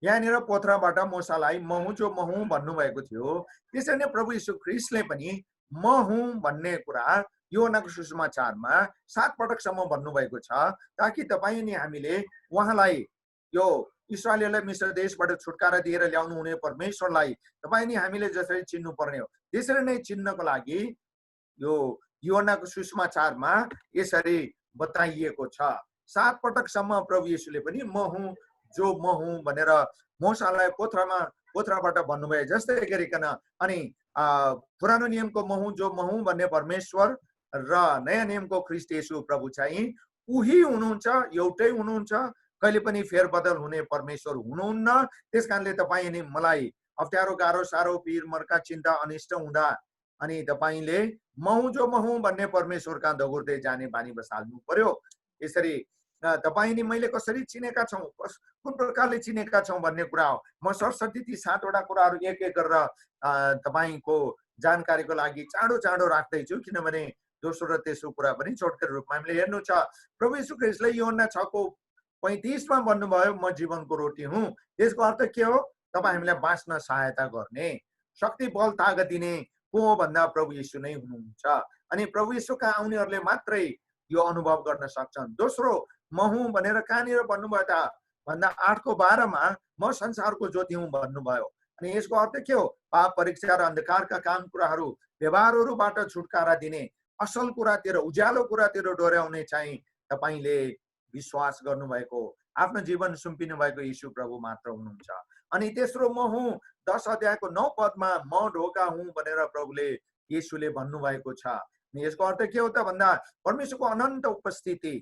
यहाँनिर पोथ्राबाट मूसालाई म हुँ जो म हुँ भन्नुभएको थियो। त्यसरी नै प्रभु यीशु ख्रीष्टले पनि म हुँ भन्ने कुरा यूहन्नाको सुसमाचारमा 7 पटकसम्म भन्नुभएको छ, ताकि तपाईँ अनि हामीले उहाँलाई यो इस्राएलीलाई मिस्र देशबाट छुटकारा दिएर ल्याउनु हुने परमेश्वरलाई तपाईँ अनि हामीले जसरी चिन्नु पर्ने हो, त्यसरी नै चिन्नको लागि यो यूहन्नाको सुसमाचारमा यसरी बताइएको छ। 7 पटकसम्म प्रभु येशूले पनि म हुँ जो म हुँ भनेर मूसालाई पोथ्राबाट भन्नुभयो। जस्तै गरिकन अनि पुरानो नियमको म हुँ जो म हुँ भन्ने परमेश्वर र नयाँ नियमको ख्रीष्ट येशू प्रभु चाहिँ उही हुनुहुन्छ, एउटै हुनुहुन्छ, कहिले पनि फेरबदल हुने परमेश्वर हुनुहुन्न। त्यसकारणले तपाईँ अनि मलाई अप्ठ्यारो गाह्रो साह्रो पीर मर्का चिन्ता अनिष्ट हुँदा अनि तपाईँले म हुँ जो म हुँ भन्ने परमेश्वर कहाँ दगुर्दै जाने बानी बसाल्नु पर्यो। यसरी तपाईँ नि मैले कसरी चिनेका छौँ, कुन प्रकारले चिनेका छौँ भन्ने कुरा हो। म सरसर्ती ती 7 वटा कुराहरू एक एक गरेर तपाईँको जानकारीको लागि चाँडो चाँडो राख्दैछु, किनभने दोस्रो र तेस्रो कुरा पनि छोटकरी रूपमा हामीले हेर्नु छ। प्रभु यीशु ख्रीष्टले यूहन्ना 6:35 मा भन्नुभयो म जीवनको रोटी हुँ। त्यसको अर्थ के हो? तपाईँ हामीलाई बाँच्न सहायता गर्ने, शक्ति बल तागत दिने को हो भन्दा प्रभु यीशु नै हुनुहुन्छ। अनि प्रभु यीशु कहाँ आउनेहरूले मात्रै यो अनुभव गर्न सक्छन्। दोस्रो म हुँ भनेर कहाँनिर भन्नुभयो त भन्दा 8:12 मा म संसारको ज्योति हुँ भन्नुभयो। अनि यसको अर्थ के हो? पाप परीक्षा र अन्धकारका काम कुराहरू व्यवहारहरूबाट छुटकारा दिने, असल कुरातिर उज्यालो कुरातिर डोर्याउने चाहिँ तपाईँले विश्वास गर्नुभएको, आफ्नो जीवन सुम्पिनु भएको यीशु प्रभु मात्र हुनुहुन्छ। अनि तेस्रो म हुँ 10 अध्यायको 9 पदमा म ढोका हुँ भनेर प्रभुले येशूले भन्नुभएको छ। यसको अर्थ के हो त भन्दा परमेश्वरको अनन्त उपस्थिति,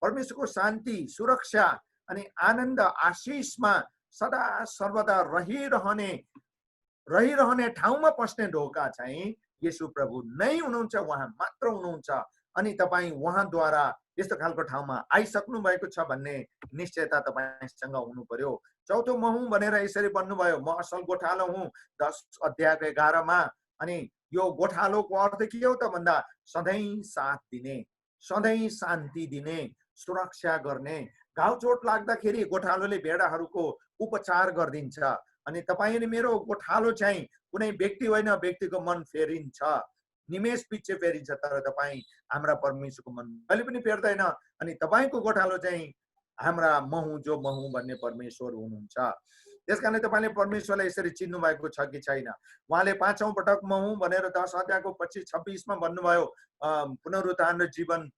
परमेश्वरको शान्ति, सुरक्षा अनि आनन्द आशिषमा सदा सर्वदा रहिरहने ठाउँमा पस्ने ढोका चाहिँ येशू प्रभु नै हुनुहुन्छ, उहाँ मात्र हुनुहुन्छ। अनि तपाईँ उहाँद्वारा यस्तो खालको ठाउँमा आइसक्नु भएको छ भन्ने निश्चयता तपाईँसँग हुनु पर्यो। चौथो म हुँ भनेर यसरी भन्नुभयो, म असल गोठालो हुँ 10 अध्यायको 11 मा। अनि यो गोठालोको अर्थ के हो त भन्दा सधैँ साथ दिने, सधैँ शान्ति दिने, सुरक्षा गर्ने। घाउ चोट लाग्दाखेरि गोठालोले भेडाहरूको उपचार गरिदिन्छ। अनि तपाईँ अनि मेरो गोठालो चाहिँ कुनै व्यक्ति होइन, व्यक्तिको मन फेरिन्छ, निमेष पछि फेरिन्छ, तर तपाईँ हाम्रा परमेश्वरको मन कहिले पनि फेर्दैन। अनि तपाईँको गोठालो चाहिँ हाम्रा म हुँ जो म हुँ भन्ने परमेश्वर हुनुहुन्छ। त्यसकारणले तपाईँले परमेश्वरलाई यसरी चिन्नु भएको छ कि छैन? उहाँले 5औं पटक म हुँ भनेर 10 अध्यायको 25-26 मा भन्नुभयो, पुनरुत्थान र जीवन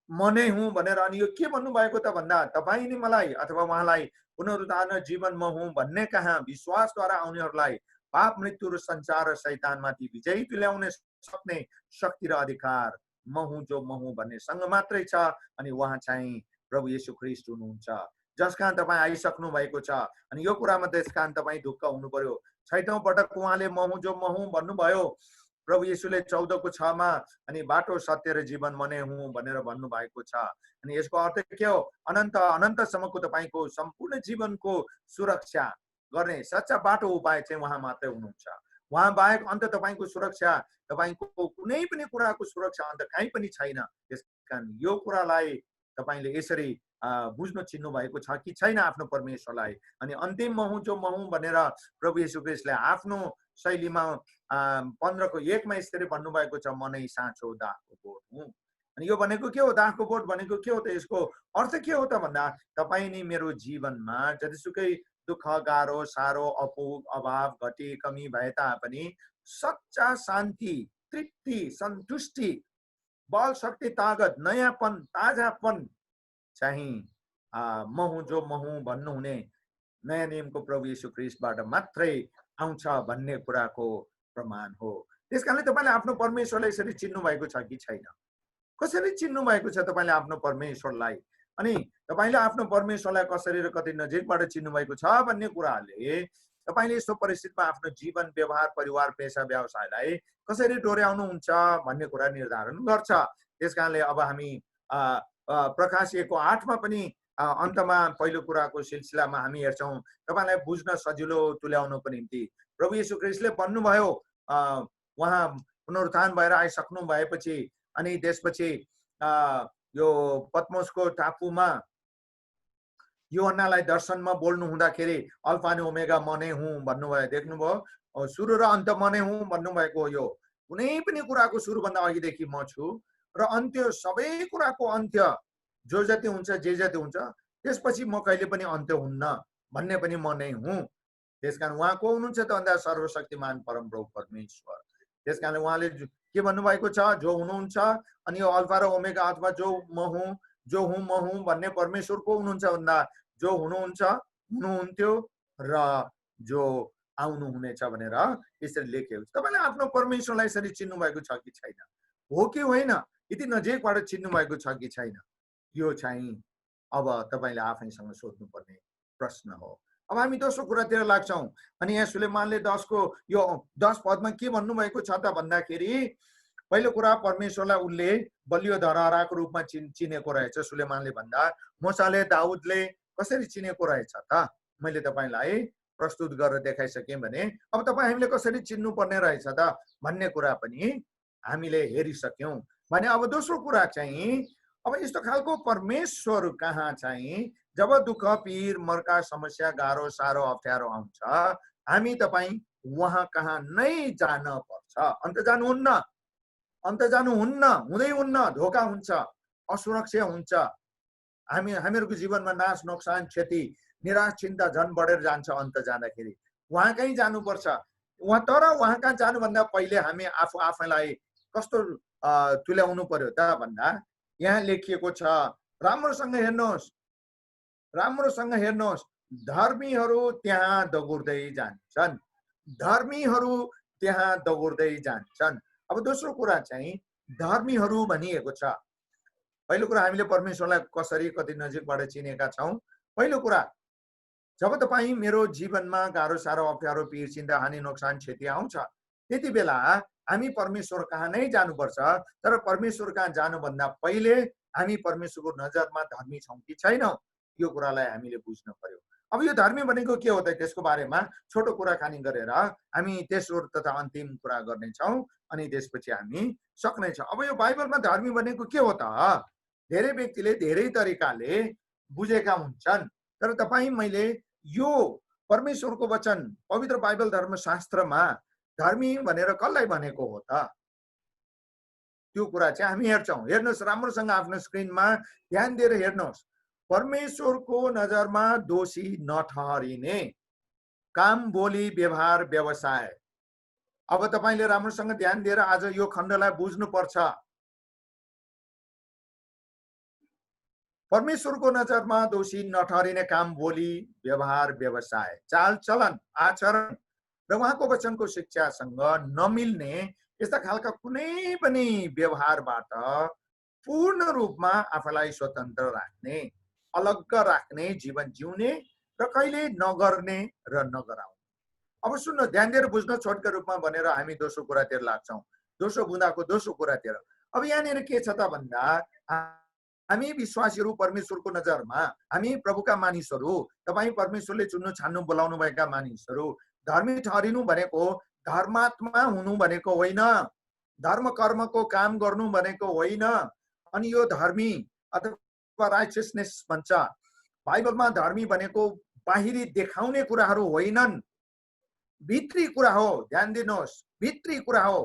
म नै हुँ भनेर। अनि यो के भन्नुभएको त भन्दा तपाईँ नि मलाई अथवा उहाँलाई पुनरुत्थान र जीवन म हुँ भन्ने कहाँ विश्वासद्वारा आउनेहरूलाई पाप मृत्यु र संसार र शैतानमाथि विजय तुल्याउने सक्ने शक्ति र अधिकार म हुँ जो म हुँ भन्नेसँग मात्रै छ। अनि उहाँ चाहिँ प्रभु येशू ख्रीष्ट हुनुहुन्छ, जसकहाँ तपाईँ आइसक्नु भएको छ। अनि यो कुरामा त्यसकारण तपाईँ ढुक्क हुनु पर्यो। 6औं पटक उहाँले म हुँ जो म हुँ भन्नुभयो। प्रभु येशूले 14:6 मा अनि बाटो सत्य र जीवन म नै हुँ भनेर भन्नुभएको छ। अनि यसको अर्थ के हो? अनन्तसम्मको तपाईँको सम्पूर्ण जीवनको सुरक्षा गर्ने सच्चा बाटो उपाय चाहिँ उहाँ मात्रै हुनुहुन्छ। उहाँ बाहेक अन्त तपाईँको सुरक्षा, तपाईँको कुनै पनि कुराको सुरक्षा अन्त कहीँ पनि छैन। त्यसकारण यो कुरालाई तपाईँले यसरी बुझ्नु चिन्नु भएको छ कि छैन आफ्नो परमेश्वरलाई? अनि अन्तिम म हुँ जो म हुँ भनेर प्रभु येशू ख्रीष्टले आफ्नो शैलीमा 15:1 मा यसरी भन्नुभएको छ, म नै साँचो दाखको बोट हुँ। अनि यो भनेको के हो? दाखको बोट भनेको के हो त? यसको अर्थ के हो त भन्दा तपाईँ नि मेरो जीवनमा जतिसुकै दुःख गाह्रो साह्रो अपुग अभाव घटी कमी भए तापनि सच्चा शान्ति, तृप्ति, सन्तुष्टि, बल शक्ति तागत नयाँपन ताजापन चाहिँ म हुँ जो म हुँ भन्नुहुने नयाँ नियमको प्रभु येशू ख्रीष्टबाट मात्रै आउँछ भन्ने कुराको प्रमाण हो। त्यसकारणले तपाईँले आफ्नो परमेश्वरलाई यसरी चिन्नु भएको छ कि छैन? कसरी चिन्नु भएको छ तपाईँले आफ्नो परमेश्वरलाई? अनि तपाईँले आफ्नो परमेश्वरलाई कसरी र कति नजिकबाट चिन्नु भएको छ भन्ने कुराले तपाईँले यस्तो परिस्थितिमा आफ्नो जीवन व्यवहार परिवार पेसा व्यवसायलाई कसरी डोर्याउनुहुन्छ भन्ने कुरा निर्धारण गर्छ। त्यसकारणले अब हामी प्रकाशिएको 8 मा पनि अन्तमा पहिलो कुराको सिलसिलामा हामी हेर्छौँ, तपाईँलाई बुझ्न सजिलो तुल्याउनको निम्ति प्रभु येशू ख्रीष्टले भन्नुभयो, उहाँ पुनरुत्थान भएर आइसक्नु भएपछि अनि त्यसपछि यो पत्मोसको टापुमा यूहन्नालाई दर्शनमा बोल्नु हुँदाखेरि अल्फा अनि ओमेगा म नै हुँ भन्नुभयो। देख्नुभयो, सुरु र अन्त म नै हुँ भन्नुभएको हो। यो कुनै पनि कुराको सुरुभन्दा अघिदेखि म छु र अन्त्य सबै कुराको अन्त्य जो जति हुन्छ जे जति हुन्छ त्यसपछि म कहिले पनि अन्त्य हुन्न भन्ने पनि म नै हुँ। त्यसकारण उहाँ को हुनुहुन्छ त भन्दा सर्वशक्तिमान परमप्रभु परमेश्वर। त्यसकारण उहाँले के भन्नुभएको छ, जो हुनुहुन्छ अनि यो अल्फा र ओमेगा अथवा जो हुँ म हुँ भन्ने परमेश्वर को हुनुहुन्छ भन्दा जो हुनुहुन्छ, हुनुहुन्थ्यो र जो आउनु हुनेछ भनेर यसरी लेखेको छ। तपाईँले आफ्नो परमेश्वरलाई यसरी चिन्नु भएको छ कि छैन? हो कि होइन? यति नजिकबाट चिन्नु भएको छ कि छैन? यो चाहिँ अब तपाईँले आफैसँग सोध्नुपर्ने प्रश्न हो। अब हामी दोस्रो कुरातिर लाग्छौँ अनि यहाँ सुलेमानले 10 पदमा के भन्नुभएको छ त भन्दाखेरि पहिलो कुरा परमेश्वरलाई उनले बलियो धरहराको रूपमा चिनेको रहेछ। सुलेमानले भन्दा मूसाले दाउदले कसरी चिनेको रहेछ त? मैले तपाईँलाई प्रस्तुत गरेर देखाइसकेँ भने अब तपाईँ हामीले कसरी चिन्नु पर्ने रहेछ त भन्ने कुरा पनि हामीले हेरिसक्यौँ भने अब दोस्रो कुरा चाहिँ अब यस्तो खालको परमेश्वर कहाँ चाहिँ जब दुःख पीर मर्का समस्या गाह्रो साह्रो अप्ठ्यारो आउँछ हामी तपाईँ उहाँ कहाँ नै जान पर्छ। अन्त जानुहुन्न, हुँदै हुन्न, धोका हुन्छ, असुरक्षा हुन्छ, हामीहरूको जीवनमा नाश नोक्सान क्षति निराश चिन्ता झन् बढेर जान्छ। अन्त जाँदाखेरि उहाँ कहीँ जानुपर्छ। तर उहाँ कहाँ जानुभन्दा पहिले हामी आफैलाई कस्तो तुल्याउनु पर्यो त भन्दा यहाँ लेखिएको छ, राम्रोसँग हेर्नुहोस्, धर्मीहरू त्यहाँ दगुर्दै जान्छन्। अब दोस्रो कुरा चाहिँ धर्मीहरू भनिएको छ। पहिलो कुरा हामीले परमेश्वरलाई कसरी कति नजिकबाट चिनेका छौँ। पहिलो कुरा, जब तपाईँ मेरो जीवनमा गाह्रो साह्रो अप्ठ्यारो पीर चिन्ता हानि नोक्सान क्षति आउँछ त्यति बेला हामी परमेश्वर कहाँ नै जानुपर्छ। तर परमेश्वर कहाँ जानुभन्दा पहिले हामी परमेश्वरको नजरमा धर्मी छौँ कि छैनौँ यो कुरालाई हामीले बुझ्नु पर्यो। अब यो धर्मी भनेको के हो त त्यसको बारेमा छोटो कुराकानी गरेर हामी तेस्रो तथा अन्तिम कुरा गर्नेछौँ अनि त्यसपछि हामी सक्नेछौँ। अब यो बाइबलमा धर्मी भनेको के हो त? धेरै व्यक्तिले धेरै तरिकाले बुझेका हुन्छन्। तर तपाईँ मैले यो परमेश्वरको वचन पवित्र बाइबल धर्मशास्त्रमा धर्मी भनेर कसलाई भनेको हो त? त्यो कुरा चाहिँ हामी हेर्छौँ। हेर्नुहोस्, राम्रोसँग आफ्नो स्क्रिनमा ध्यान दिएर हेर्नुहोस्। परमेश्वरको नजरमा दोषी नठहरिने काम बोली व्यवहार व्यवसाय। अब तपाईले राम्रोसँग ध्यान दिएर आज यो खण्डलाई बुझ्नुपर्छ। परमेश्वरको नजरमा दोषी नठहरिने काम बोली व्यवहार व्यवसाय चाल चलन आचरण र उहाँको वचनको शिक्षासँग नमिल्ने यस्ता खालका कुनै पनि व्यवहारबाट पूर्ण रूपमा आफूलाई स्वतन्त्र राख्ने, अलग्ग राख्ने जीवन जिउने र कहिले नगर्ने र नगराउने। अब सुन्नु, ध्यान दिएर बुझ्न, छोटका रूपमा भनेर हामी दोस्रो कुरातिर लाग्छौँ। दोस्रो बुँदाको दोस्रो कुरातिर अब यहाँनिर के छ त भन्दा हामी विश्वासीहरू परमेश्वरको नजरमा हामी प्रभुका मानिसहरू, तपाईँ परमेश्वरले चुन्नु छान्नु बोलाउनु भएका मानिसहरू। धर्मी ठहरिनु भनेको धर्मात्मा हुनु भनेको होइन, धर्म कर्मको काम गर्नु भनेको होइन। अनि यो धर्मी अथवा राइचियसनेस भन्छ बाइबलमा। धर्मी भनेको बाहिरी देखाउने कुराहरू होइनन्, भित्री कुरा हो। ध्यान दिनुहोस्, भित्री कुरा हो।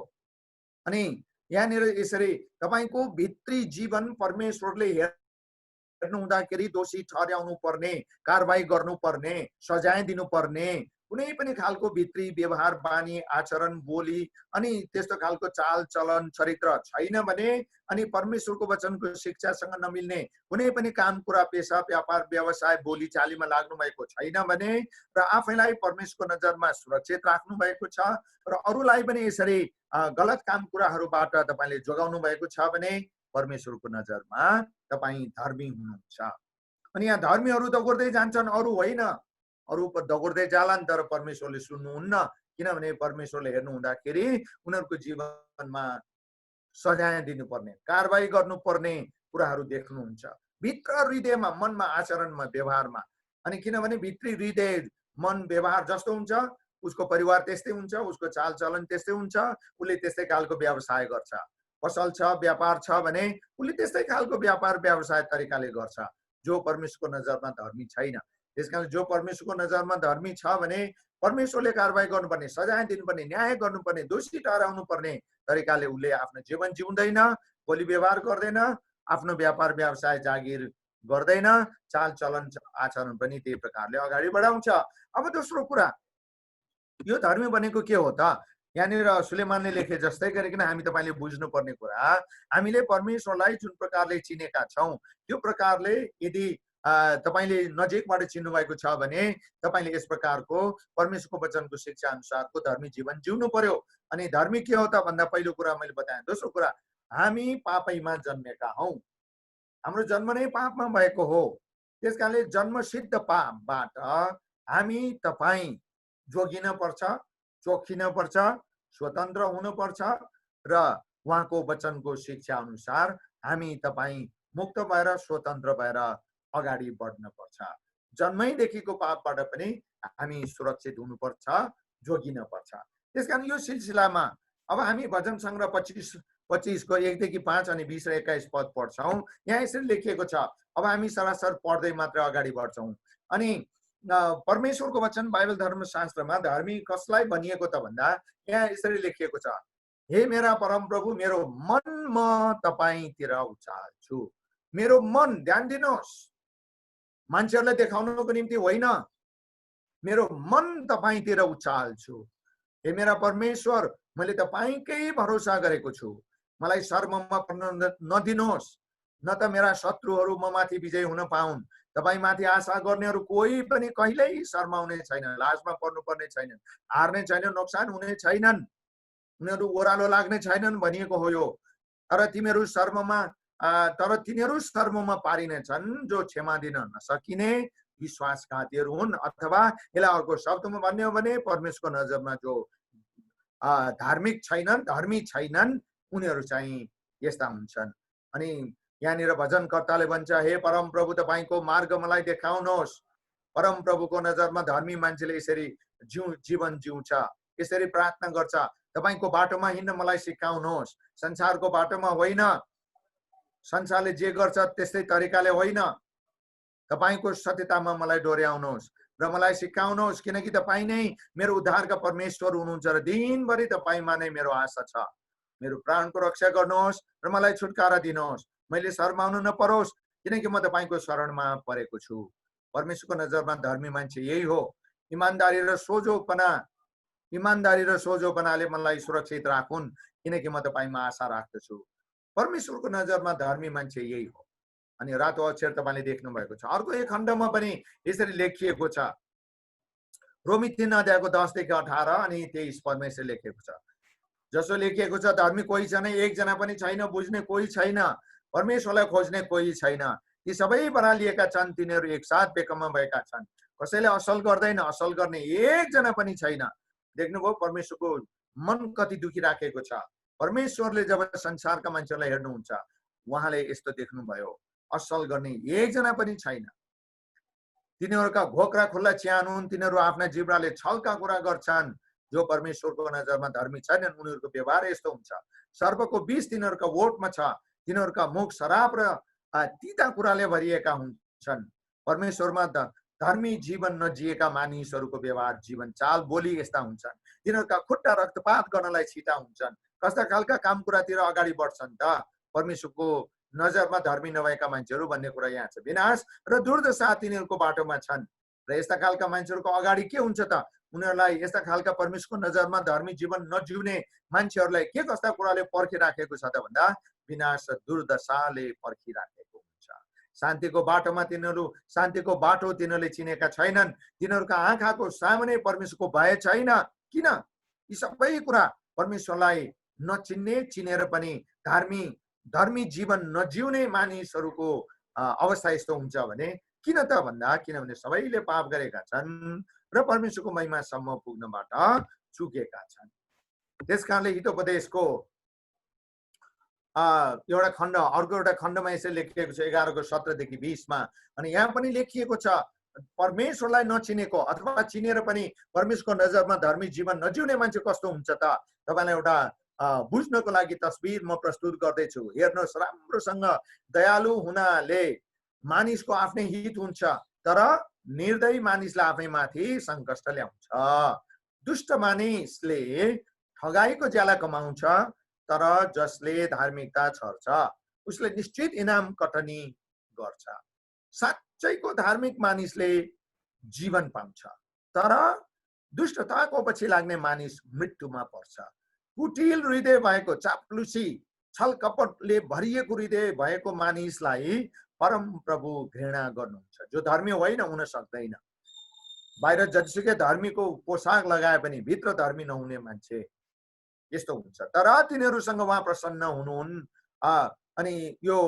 अनि यहाँनिर यसरी तपाईको भित्री जीवन परमेश्वरले हेर्नु हुँदाखेरि दोषी ठहर्याउनु पर्ने, कारबाही गर्नुपर्ने, सजाय दिनुपर्ने कुनै पनि खालको भित्री व्यवहार बानी आचरण बोली अनि त्यस्तो खालको चाल चलन चरित्र छैन भने, अनि परमेश्वरको वचनको शिक्षासँग नमिल्ने कुनै पनि काम कुरा पेशा व्यापार व्यवसाय बोली चालीमा लाग्नु भएको छैन भने र आफैलाई परमेश्वरको नजरमा सुरक्षित राख्नु भएको छ र अरूलाई पनि यसरी गलत काम कुराहरूबाट तपाईले जोगाउनु भएको छ भने परमेश्वरको नजरमा तपाईँ धर्मी हुनुहुन्छ। अनि यहाँ धर्मीहरू दगुर्दै जान्छन्, अरू होइन। अरू दगुर्दै जालान् तर परमेश्वरले सुन्नुहुन्न, किनभने परमेश्वरले हेर्नु हुँदाखेरि उनीहरूको जीवनमा सजाय दिनुपर्ने, कारबाही गर्नुपर्ने कुराहरू देख्नुहुन्छ। भित्र हृदयमा, मनमा, आचरणमा, व्यवहारमा। अनि किनभने भित्री हृदय, मन, व्यवहार जस्तो हुन्छ उसको परिवार त्यस्तै हुन्छ, उसको चालचलन त्यस्तै हुन्छ, उसले त्यस्तै खालको व्यवसाय गर्छ। पसल छ, व्यापार छ भने उसले त्यस्तै खालको व्यापार व्यवसाय तरिकाले गर्छ। जो परमेश्वरको नजरमा धर्मी छैन, त्यसकारण जो परमेश्वरको नजरमा धर्मी छ भने परमेश्वरले कारबाही गर्नुपर्ने, सजाय दिनुपर्ने, न्याय गर्नुपर्ने, दोषी ठहराउनु पर्ने तरिकाले उसले आफ्नो जीवन जिउँदैन, बोली व्यवहार गर्दैन, आफ्नो व्यापार व्यवसाय जागिर गर्दैन, चालचलन आचरण पनि त्यही प्रकारले अगाडि बढाउँछ। अब दोस्रो कुरा, यो धर्मी बनेको के हो त? यहाँनिर सुलेमानले लेखे जस्तै गरिकन हामी तपाईँले बुझ्नुपर्ने कुरा, हामीले परमेश्वरलाई जुन प्रकारले चिनेका छौँ त्यो प्रकारले यदि तपाईँले नजिकबाट चिन्नु भएको छ भने तपाईँले यस प्रकारको परमेश्वरको वचनको शिक्षा अनुसारको धर्मी जीवन जिउनु पर्यो। अनि धर्मी के हो त भन्दा पहिलो कुरा मैले बताएँ। दोस्रो कुरा, हामी पापैमा जन्मेका हौँ, हाम्रो जन्म नै पापमा भएको हो। त्यसकारणले जन्मसिद्ध पापबाट हामी तपाईँ जोगिन पर्छ, चोखिन पर्छ, स्वतन्त्र हुनुपर्छ र उहाँको वचनको शिक्षा अनुसार हामी तपाईँ मुक्त भएर स्वतन्त्र भएर अगाडि बढ्न पर्छ। जन्मैदेखिको पापबाट पनि हामी सुरक्षित हुनुपर्छ, जोगिन पर्छ। त्यसकारण यो सिलसिलामा अब हामी भजन सङ्ग्रह 25 को 1 देखि 5 अनि 20 र 21 पद पढ्छौँ। यहाँ यसरी लेखिएको छ। अब हामी सरासर पढ्दै मात्र अगाडि बढ्छौँ। अनि परमेश्वरको वचन बाइबल धर्मशास्त्रमा धर्मी कसलाई भनिएको त भन्दा यहाँ यसरी लेखिएको छ, हे मेरा परमप्रभु, मेरो मन म तपाईँतिर उचाल्छु। मेरो मन, ध्यान दिनुहोस्, मान्छेहरूलाई देखाउनको निम्ति होइन, मेरो मन तपाईँतिर उचाल्छु। हे मेरा परमेश्वर, मैले तपाईँकै भरोसा गरेको छु, मलाई शर्ममा पर्न नदिनुहोस्, न त मेरा शत्रुहरू म माथि विजय हुन पाउन्। तपाईँ माथि आशा गर्नेहरू कोही पनि कहिल्यै शर्माउने छैनन्, लाजमा पर्नुपर्ने छैनन्, हार्ने छैनन्, नोक्सान हुने छैनन्, उनीहरू ओह्रालो लाग्ने छैनन् भनिएको हो यो। तर तिनीहरू शर्ममा पारिनेछन् जो क्षमा दिन नसकिने विश्वासघातीहरू हुन्, अथवा यसलाई अर्को शब्दमा भन्ने हो भने परमेश्वरको नजरमा जो धार्मिक छैनन्, धर्मी छैनन्, उनीहरू चाहिँ यस्ता हुन्छन्। अनि यहाँनिर भजनकर्ताले भन्छ, हे परमप्रभु, तपाईँको मार्ग मलाई देखाउनुहोस्। परमप्रभुको नजरमा धर्मी मान्छेले यसरी जीवन जिउँछ, यसरी प्रार्थना गर्छ, तपाईँको बाटोमा हिँड्न मलाई सिकाउनुहोस्, संसारको बाटोमा होइन, संसारले जे गर्छ त्यस्तै तरिकाले होइन, तपाईँको सत्यतामा मलाई डोर्याउनुहोस् र मलाई सिकाउनुहोस्, किनकि तपाईँ नै मेरो उद्धारका परमेश्वर हुनुहुन्छ र दिनभरि तपाईँमा नै मेरो आशा छ। मेरो प्राणको रक्षा गर्नुहोस् र मलाई छुटकारा दिनुहोस्, मैले शर्माउनु नपरोस्, किनकि म तपाईँको शरणमा परेको छु। परमेश्वरको नजरमा धर्मी मान्छे यही हो। इमानदारी र सोझोपनाले मलाई सुरक्षित राखुन्, किनकि म तपाईँमा आशा राख्दछु। परमेश्वरको नजरमा धर्मी मान्छे यही हो। अनि रातो अक्षर तपाईँले देख्नु भएको छ। अर्को एक खण्डमा पनि यसरी लेखिएको छ, रोमी 3 अध्यायको 10 देखि 18 अनि 23 पदमा यसरी लेखिएको छ, जसो लेखिएको छ, धर्मी कोही छैन, एकजना पनि छैन, बुझ्ने कोही छैन, परमेश्वरलाई खोज्ने कोही छैन। ती सबै बरालिएका छन्, तिनीहरू एकसाथ बेकममा भएका छन्, कसैले असल गर्दैन, असल गर्ने एकजना पनि छैन। देख्नुभयो परमेश्वरको मन कति दुखी राखेको छ। परमेश्वरले जब संसारका मान्छेहरूलाई हेर्नुहुन्छ, उहाँले यस्तो देख्नुभयो, असल गर्ने एकजना पनि छैन। तिनीहरूका घोक्रा खुल्ला च्यान हुन्, तिनीहरू आफ्ना जिब्राले छलका कुरा गर्छन्। जो परमेश्वरको नजरमा धर्मी छैनन् उनीहरूको व्यवहार यस्तो हुन्छ। सर्पको विष तिनीहरूका ओठमा छ, तिनीहरूका मुख शराब र तीता कुराले भरिएका हुन्छन्। परमेश्वरमा धर्मी जीवन नजिएका मानिसहरूको व्यवहार, जीवन चाल, बोली यस्ता हुन्छन्। तिनीहरूका खुट्टा रक्तपात गर्नलाई छिटा हुन्छन्। कस्ता खालका काम कुरातिर अगाडि बढ्छन् त? परमेश्वरको नजरमा धर्मी नभएका मान्छेहरू भन्ने कुरा यहाँ छ। विनाश र दुर्दशा तिनीहरूको बाटोमा छन्। र यस्ता खालका मान्छेहरूको अगाडि के हुन्छ त? उनीहरूलाई यस्ता खालका परमेश्वरको नजरमा धर्मी जीवन नजिउने मान्छेहरूलाई के कस्ता कुराले पर्खिराखेको छ त भन्दा विनाश र दुर्दशाले पर्खिराखेको हुन्छ। शान्तिको बाटो तिनीहरूले चिनेका छैनन्। तिनीहरूका आँखाको सामुन्ने परमेश्वरको भय छैन। किन? यी सबै कुरा परमेश्वरलाई नचिन्ने, चिनेर पनि धर्मी जीवन नजिउने मानिसहरूको अवस्था यस्तो हुन्छ भने किन त भन्दा किनभने सबैले पाप गरेका छन् र परमेश्वरको महिमासम्म पुग्नबाट चुकेका छन्। त्यसकारणले हितोपदेशको एउटा खण्ड, अर्को एउटा खण्डमा यसरी लेखिएको छ 11को 17 देखि 20 मा। अनि यहाँ पनि लेखिएको छ परमेश्वरलाई नचिनेको अथवा चिनेर पनि परमेश्वरको नजरमा धार्मिक जीवन नजिउने मान्छे कस्तो हुन्छ त? तपाईलाई एउटा बुझ्नको लागि तस्बिर म प्रस्तुत गर्दैछु। हेर्नुहोस्, राम्रोसँग दयालु हुनाले मानिसको आफ्नै हित हुन्छ, तर निर्दयी मानिसले आफैमाथि सङ्कष्ट ल्याउँछ। दुष्ट मानिसले ठगाईको ज्याला कमाउँछ, तर जसले धार्मिकता छर्छ उसले निश्चित इनाम कटनी गर्छ। साँच्चैको धार्मिक मानिसले जीवन पाउँछ, तर दुष्टताको पछि लाग्ने मानिस मृत्युमा पर्छ। कुटिल हृदय भएको, चाप्लुसी छल कपटले भरिएको हृदय भएको मानिसलाई परम प्रभु घृणा गर्नुहुन्छ। जो धर्मी होइन, हुन सक्दैन। बाहिर जतिसुकै धर्मीको पोसाक लगाए पनि भित्र धर्मी नहुने मान्छे यस्तो हुन्छ। तर तिनीहरूसँग उहाँ प्रसन्न हुनुहुन्। अनि यो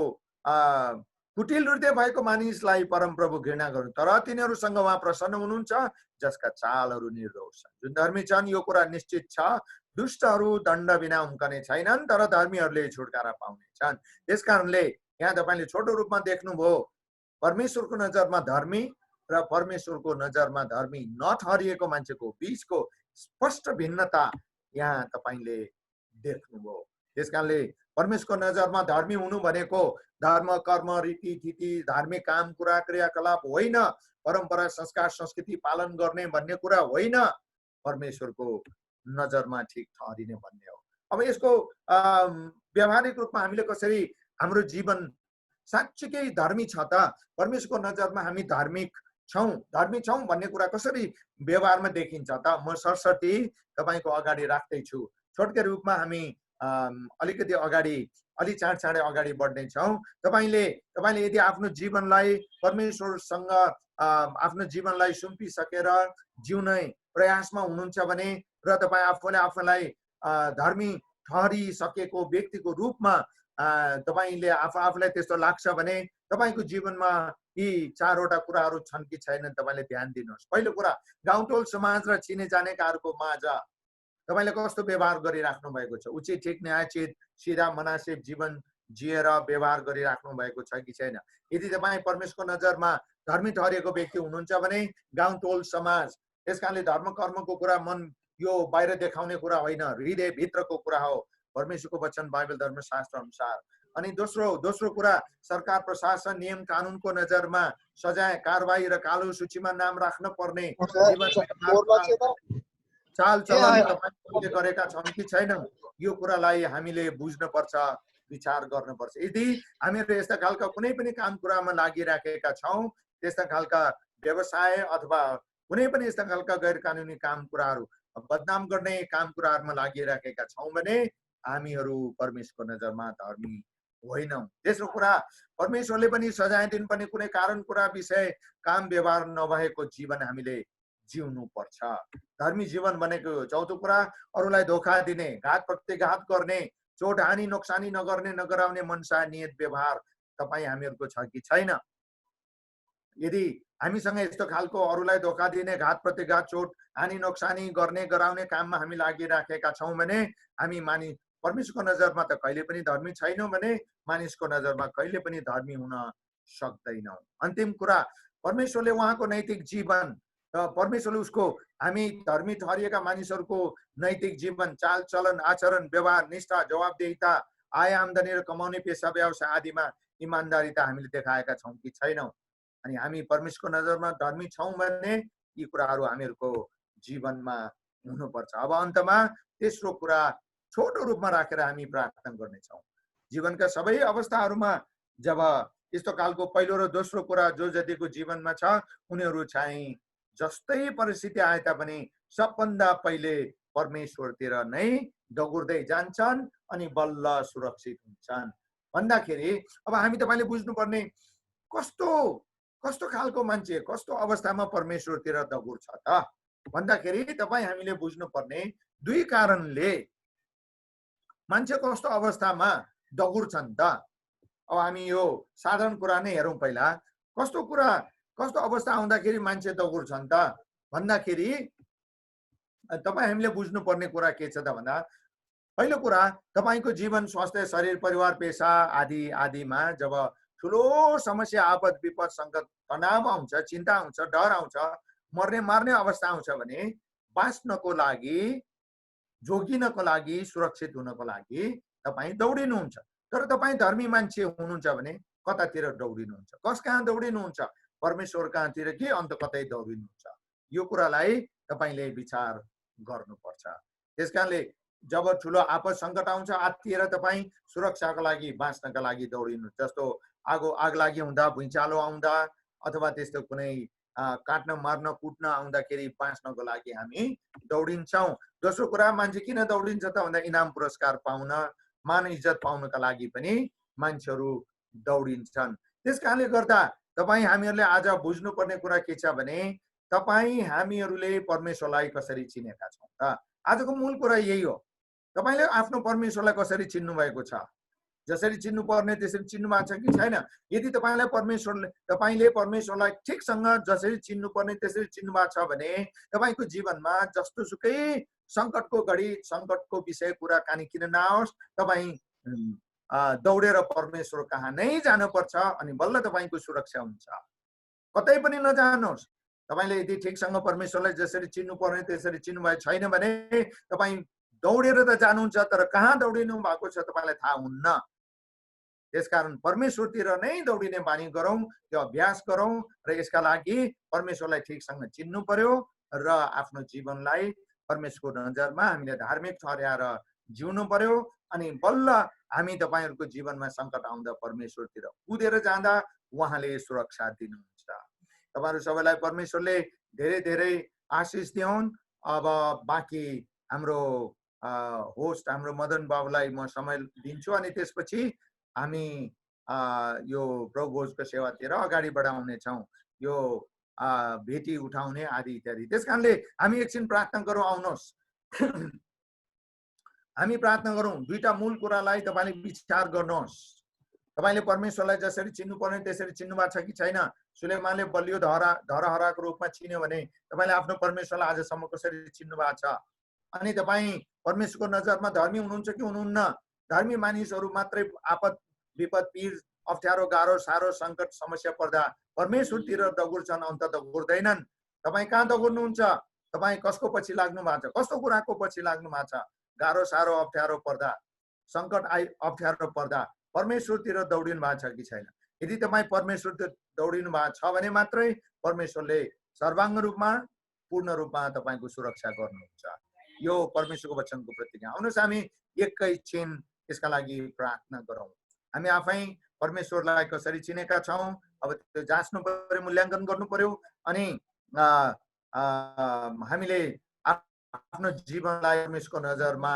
कुटिल हृदय भएको मानिसलाई परमप्रभु घृणा गर्नु, तर तिनीहरूसँग उहाँ प्रसन्न हुनुहुन्छ जसका चालहरू निर्दोष छन्। जुन धर्मी छन् यो कुरा निश्चित छ, दुष्टहरू दण्ड बिना उम्कने छैनन्, तर धर्मीहरूले छुटकारा पाउनेछन्। त्यसकारणले यहाँ तपाईँले छोटो रूपमा देख्नुभयो, परमेश्वरको नजरमा धर्मी र परमेश्वरको नजरमा धर्मी नठहरिएको मान्छेको बीचको स्पष्ट भिन्नता यहाँ तपाईले देख्नुभयो। त्यसकारणले परमेश्वरको नजरमा धर्मी हुनु भनेको धर्म, कर्म, रीतिथिति, धार्मिक काम, कुरा, क्रियाकलाप होइन, परम्परा, संस्कार, संस्कृति पालन गर्ने भन्ने कुरा होइन, परमेश्वरको नजरमा ठिक ठहरिने भन्ने हो। अब यसको व्यावहारिक रूपमा हामीले कसरी हाम्रो जीवन साँच्चीकै धर्मी छ त? परमेश्वरको नजरमा हामी धार्मिक छौं भन्ने कुरा कसरी व्यवहारमा देखिन्छ त? म सरसर्ती तपाईको अगाडि राख्दैछु। छोटकै रूपमा हामी अलिकति अगाडि, अलि चाँडै अगाडि बढ्ने छौं। तपाईले यदि आफ्नो जीवनलाई परमेश्वरसँग आफ्नो जीवनलाई सुम्पिसकेर जिउने प्रयासमा हुनुहुन्छ भने र तपाई आफूलाई धर्मी ठहरिसकेको व्यक्तिको रूपमा तपाईले आफूलाई त्यस्तो लाग्छ भने तपाईको जीवनमा यी चारवटा कुराहरू छन् कि छैनन् तपाईले ध्यान दिनुहोस्। पहिलो कुरा, गाउँटोल समाज र चिने जानेकाहरूको माझ तपाईले कस्तो व्यवहार गरिराख्नु भएको छ? उचित, ठिक, न्यायोचित, सिधा, मनासिब जीवन जिएर व्यवहार गरिराख्नु भएको छ कि छैन? यदि तपाईँ परमेश्वरको नजरमा धर्मी ठहरिएको व्यक्ति हुनुहुन्छ भने गाउँटोल समाज, त्यसकारणले धर्म कर्मको कुरा मन यो बाहिर देखाउने कुरा होइन, हृदय भित्रको कुरा हो, परमेश्वरको वचन बाइबल धर्मशास्त्र अनुसार। अनि दोस्रो कुरा, सरकार, प्रशासन, नियम कानुनको नजरमा सजाय, कारवाही र कालो सूचीमा नाम राख्न पर्ने जीवन चाल चलन तपाईले गरेका छौं कि छैनौं, यो कुरालाई हामीले बुझ्न पर्छ, विचार गर्न पर्छ। यदि हामीहरू यस्ता खालका कुनै पनि काम कुरामा लागिराखेका छौं, त्यस्ता खालका व्यवसाय अथवा कुनै पनि यस्ता खालका गैर कानुनी काम कुराहरू, बदनाम गर्ने काम कुराहरूमा लागिराखेका छौं भने हामीहरू परमेश्वरको नजरमा धर्मी होइनौं। तेस्रो कुरा, परमेश्वरले पनि सजाय दिनुपर्ने कुनै कारण कुरा विषय काम व्यवहार नभएको जीवन हामीले जिउनु पर्छ। धर्मी जीवन भनेको चौथो कुरा, अरूलाई धोखा दिने, घात प्रतिघात गर्ने, चोट हानि नोक्सानी नगर्ने, नगराउने मनसा नियत व्यवहार तपाई हामीहरूको छ कि छैन? यदि हामीसँग यस्तो खालको अरूलाई धोखा दिने, घात प्रतिघात, चोट हानि नोक्सानी गर्ने गराउने काममा हामी लागिराखेका छौं भने हामी परमेश्वरको नजरमा त कहिले पनि धर्मी छैनौं भने मानिसको नजरमा कहिले पनि धर्मी हुन सक्दैनौं। अन्तिम कुरा, परमेश्वरले उहाँको नैतिक जीवन, परमेश्वरले उसको हामी धर्मी ठहरिएका मानिसहरूको नैतिक जीवन, चाल चलन, आचरण, व्यवहार, निष्ठा, जवाबदेहिता, आय आम्दानी र कमाउने पेसा व्यवसाय आदिमा इमानदारिता हामीले देखाएका छौं कि छैनौं? अनि हामी परमेश्वरको नजरमा धर्मी छौं भने यी कुराहरू हामीहरूको जीवनमा हुनुपर्छ। अब अन्तमा तेस्रो कुरा छोटो रूपमा राखेर हामी प्रार्थना गर्नेछौँ। जीवनका सबै अवस्थाहरूमा जब यस्तो खालको पहिलो र दोस्रो कुरा जो जतिको जीवनमा छ, उनीहरू चाहिँ जस्तै परिस्थिति आए तापनि सबभन्दा पहिले परमेश्वरतिर नै दगुर्दै जान्छन् अनि बल्ल सुरक्षित हुन्छन् भन्दाखेरि अब हामी तपाईले बुझ्नुपर्ने कस्तो खालको मान्छे कस्तो अवस्थामा परमेश्वरतिर दगुर्छ त भन्दाखेरि तपाईँ हामीले बुझ्नुपर्ने दुई कारणले मान्छे कस्तो अवस्थामा दगुर्छन् त। अब हामी यो साधारण कुरा नै हेरौँ। पहिला कस्तो अवस्था आउँदाखेरि मान्छे दगुर्छन् त भन्दाखेरि तपाईँ हामीले बुझ्नुपर्ने कुरा के छ त भन्दा पहिलो कुरा तपाईको जीवन स्वास्थ्य शरीर परिवार पेशा आदि आदिमा जब ठुलो समस्या आपद विपद सङ्कट तनाव आउँछ चिन्ता आउँछ डर आउँछ मर्ने मार्ने अवस्था आउँछ भने बाँच्नको लागि जोगिनको लागि सुरक्षित हुनको लागि तपाईँ दौडिनुहुन्छ तर तपाईँ धर्मी मान्छे हुनुहुन्छ भने कतातिर दौडिनुहुन्छ कस कहाँ दौडिनुहुन्छ परमेश्वर कहाँतिर कि अन्त कतै दौडिनुहुन्छ यो कुरालाई तपाईले विचार गर्नुपर्छ त्यसकारणले जब ठुलो आपद सङ्कट आउँछ आत्तिएर तपाईँ सुरक्षाको लागि बाँच्नका लागि दौडिनु जस्तो आग लागि हुँदा भुइँचालो आउँदा अथवा त्यस्तो कुनै काट्न मार्न कुट्न आउँदाखेरि बाँच्नको लागि हामी दौडिन्छौँ दोस्रो कुरा मान्छे किन दौडिन्छ त भन्दा इनाम पुरस्कार पाउन मान इज्जत पाउनका लागि पनि मान्छेहरू दौडिन्छन् त्यसकारणले गर्दा तपाईँ हामीहरूले आज बुझ्नुपर्ने कुरा के छ भने तपाईँ हामीहरूले परमेश्वरलाई कसरी चिनेका छौँ त आजको मूल कुरा यही हो तपाईले आफ्नो परमेश्वरलाई कसरी चिन्नु भएको छ जसरी चिन्नु पर्ने त्यसरी चिन्नु भएको छ कि छैन यदि तपाईले परमेश्वरलाई ठिकसँग जसरी चिन्नु पर्ने त्यसरी चिन्नु भएको छ भने तपाईको जीवनमा जस्तोसुकै सङ्कटको घडी सङ्कटको विषय कुराकानी किन नआओस् तपाईँ दौडेर परमेश्वर कहाँ नै जानुपर्छ अनि बल्ल तपाईको सुरक्षा हुन्छ कतै पनि नजानुहोस् तपाईले यदि ठिकसँग परमेश्वरलाई जसरी चिन्नु पर्ने त्यसरी चिन्नु भएको छैन भने तपाईँ दौडेर त जानुहुन्छ तर कहाँ दौडिनु भएको छ तपाईलाई थाहा हुन्न त्यसकारण परमेश्वरतिर नै दौडिने बानी गरौँ त्यो अभ्यास गरौँ र यसका लागि परमेश्वरलाई ठिकसँग चिन्नु पर्यो र आफ्नो जीवनलाई परमेश्वरको नजरमा हामीले धार्मिक ठहर्याएर जिउनु पर्यो अनि बल्ल हामी तपाईहरुको जीवनमा सङ्कट आउँदा परमेश्वरतिर कुदेर जाँदा उहाँले सुरक्षा दिनुहुन्छ तपाईहरु सबैलाई परमेश्वरले धेरै धेरै आशिष दिउन् अब बाँकी हाम्रो होस्ट हाम्रो मदन बाबुलाई म समय दिन्छु अनि त्यसपछि हामी यो प्रभुभोजको सेवातिर अगाडि बढाउने छौं यो भेटी उठाउने आदि इत्यादि त्यसकारणले हामी एकछिन प्रार्थना गरौँ आउनुहोस् हामी प्रार्थना गरौँ दुईटा मूल कुरालाई तपाईले विचार गर्नुहोस् तपाईले परमेश्वरलाई जसरी चिन्नु पर्ने त्यसरी चिन्नु भएको छ कि छैन सुलेमानले बलियो धरहराको रूपमा चिन्यो भने तपाईले आफ्नो परमेश्वरलाई आजसम्म कसरी चिन्नु भएको छ अनि तपाईँ परमेश्वरको नजरमा धर्मी हुनुहुन्छ कि हुनुहुन्न धर्मी मानिसहरू मात्रै आपद विपद पीर अप्ठ्यारो गाह्रो साह्रो सङ्कट समस्या पर्दा परमेश्वरतिर दगुर्छन् अन्त दगुर्दैनन् तपाईँ कहाँ दगुर्नुहुन्छ तपाईँ कसको पछि लाग्नु भएको छ कस्तो कुराको पछि लाग्नु भएको छ गाह्रो साह्रो अप्ठ्यारो पर्दा सङ्कट अप्ठ्यारो पर्दा परमेश्वरतिर दौडिनु भएको छ कि छैन यदि तपाईँ परमेश्वरतिर दौडिनु भएको छ भने मात्रै परमेश्वरले सर्वाङ्ग रूपमा पूर्ण रूपमा तपाईँको सुरक्षा गर्नुहुन्छ यो परमेश्वरको वचनको प्रतिज्ञा आउनुहोस् हामी एकैछिन यसका लागि प्रार्थना गरौँ हामी आफै परमेश्वरलाई कसरी चिनेका छौँ अब त्यो जाँच्नु पर्यो मूल्याङ्कन गर्नु पर्यो अनि हामीले आफ्नो जीवनलाई परमेश्वरको नजरमा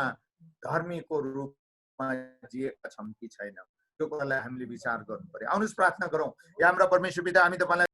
धर्मीको रूपमा जिएका छौँ कि छैन त्यो कुरालाई हामीले विचार गर्नु पर्यो आउनुहोस् प्रार्थना गरौँ या हाम्रा परमेश्वर पिता हामी तपाईलाई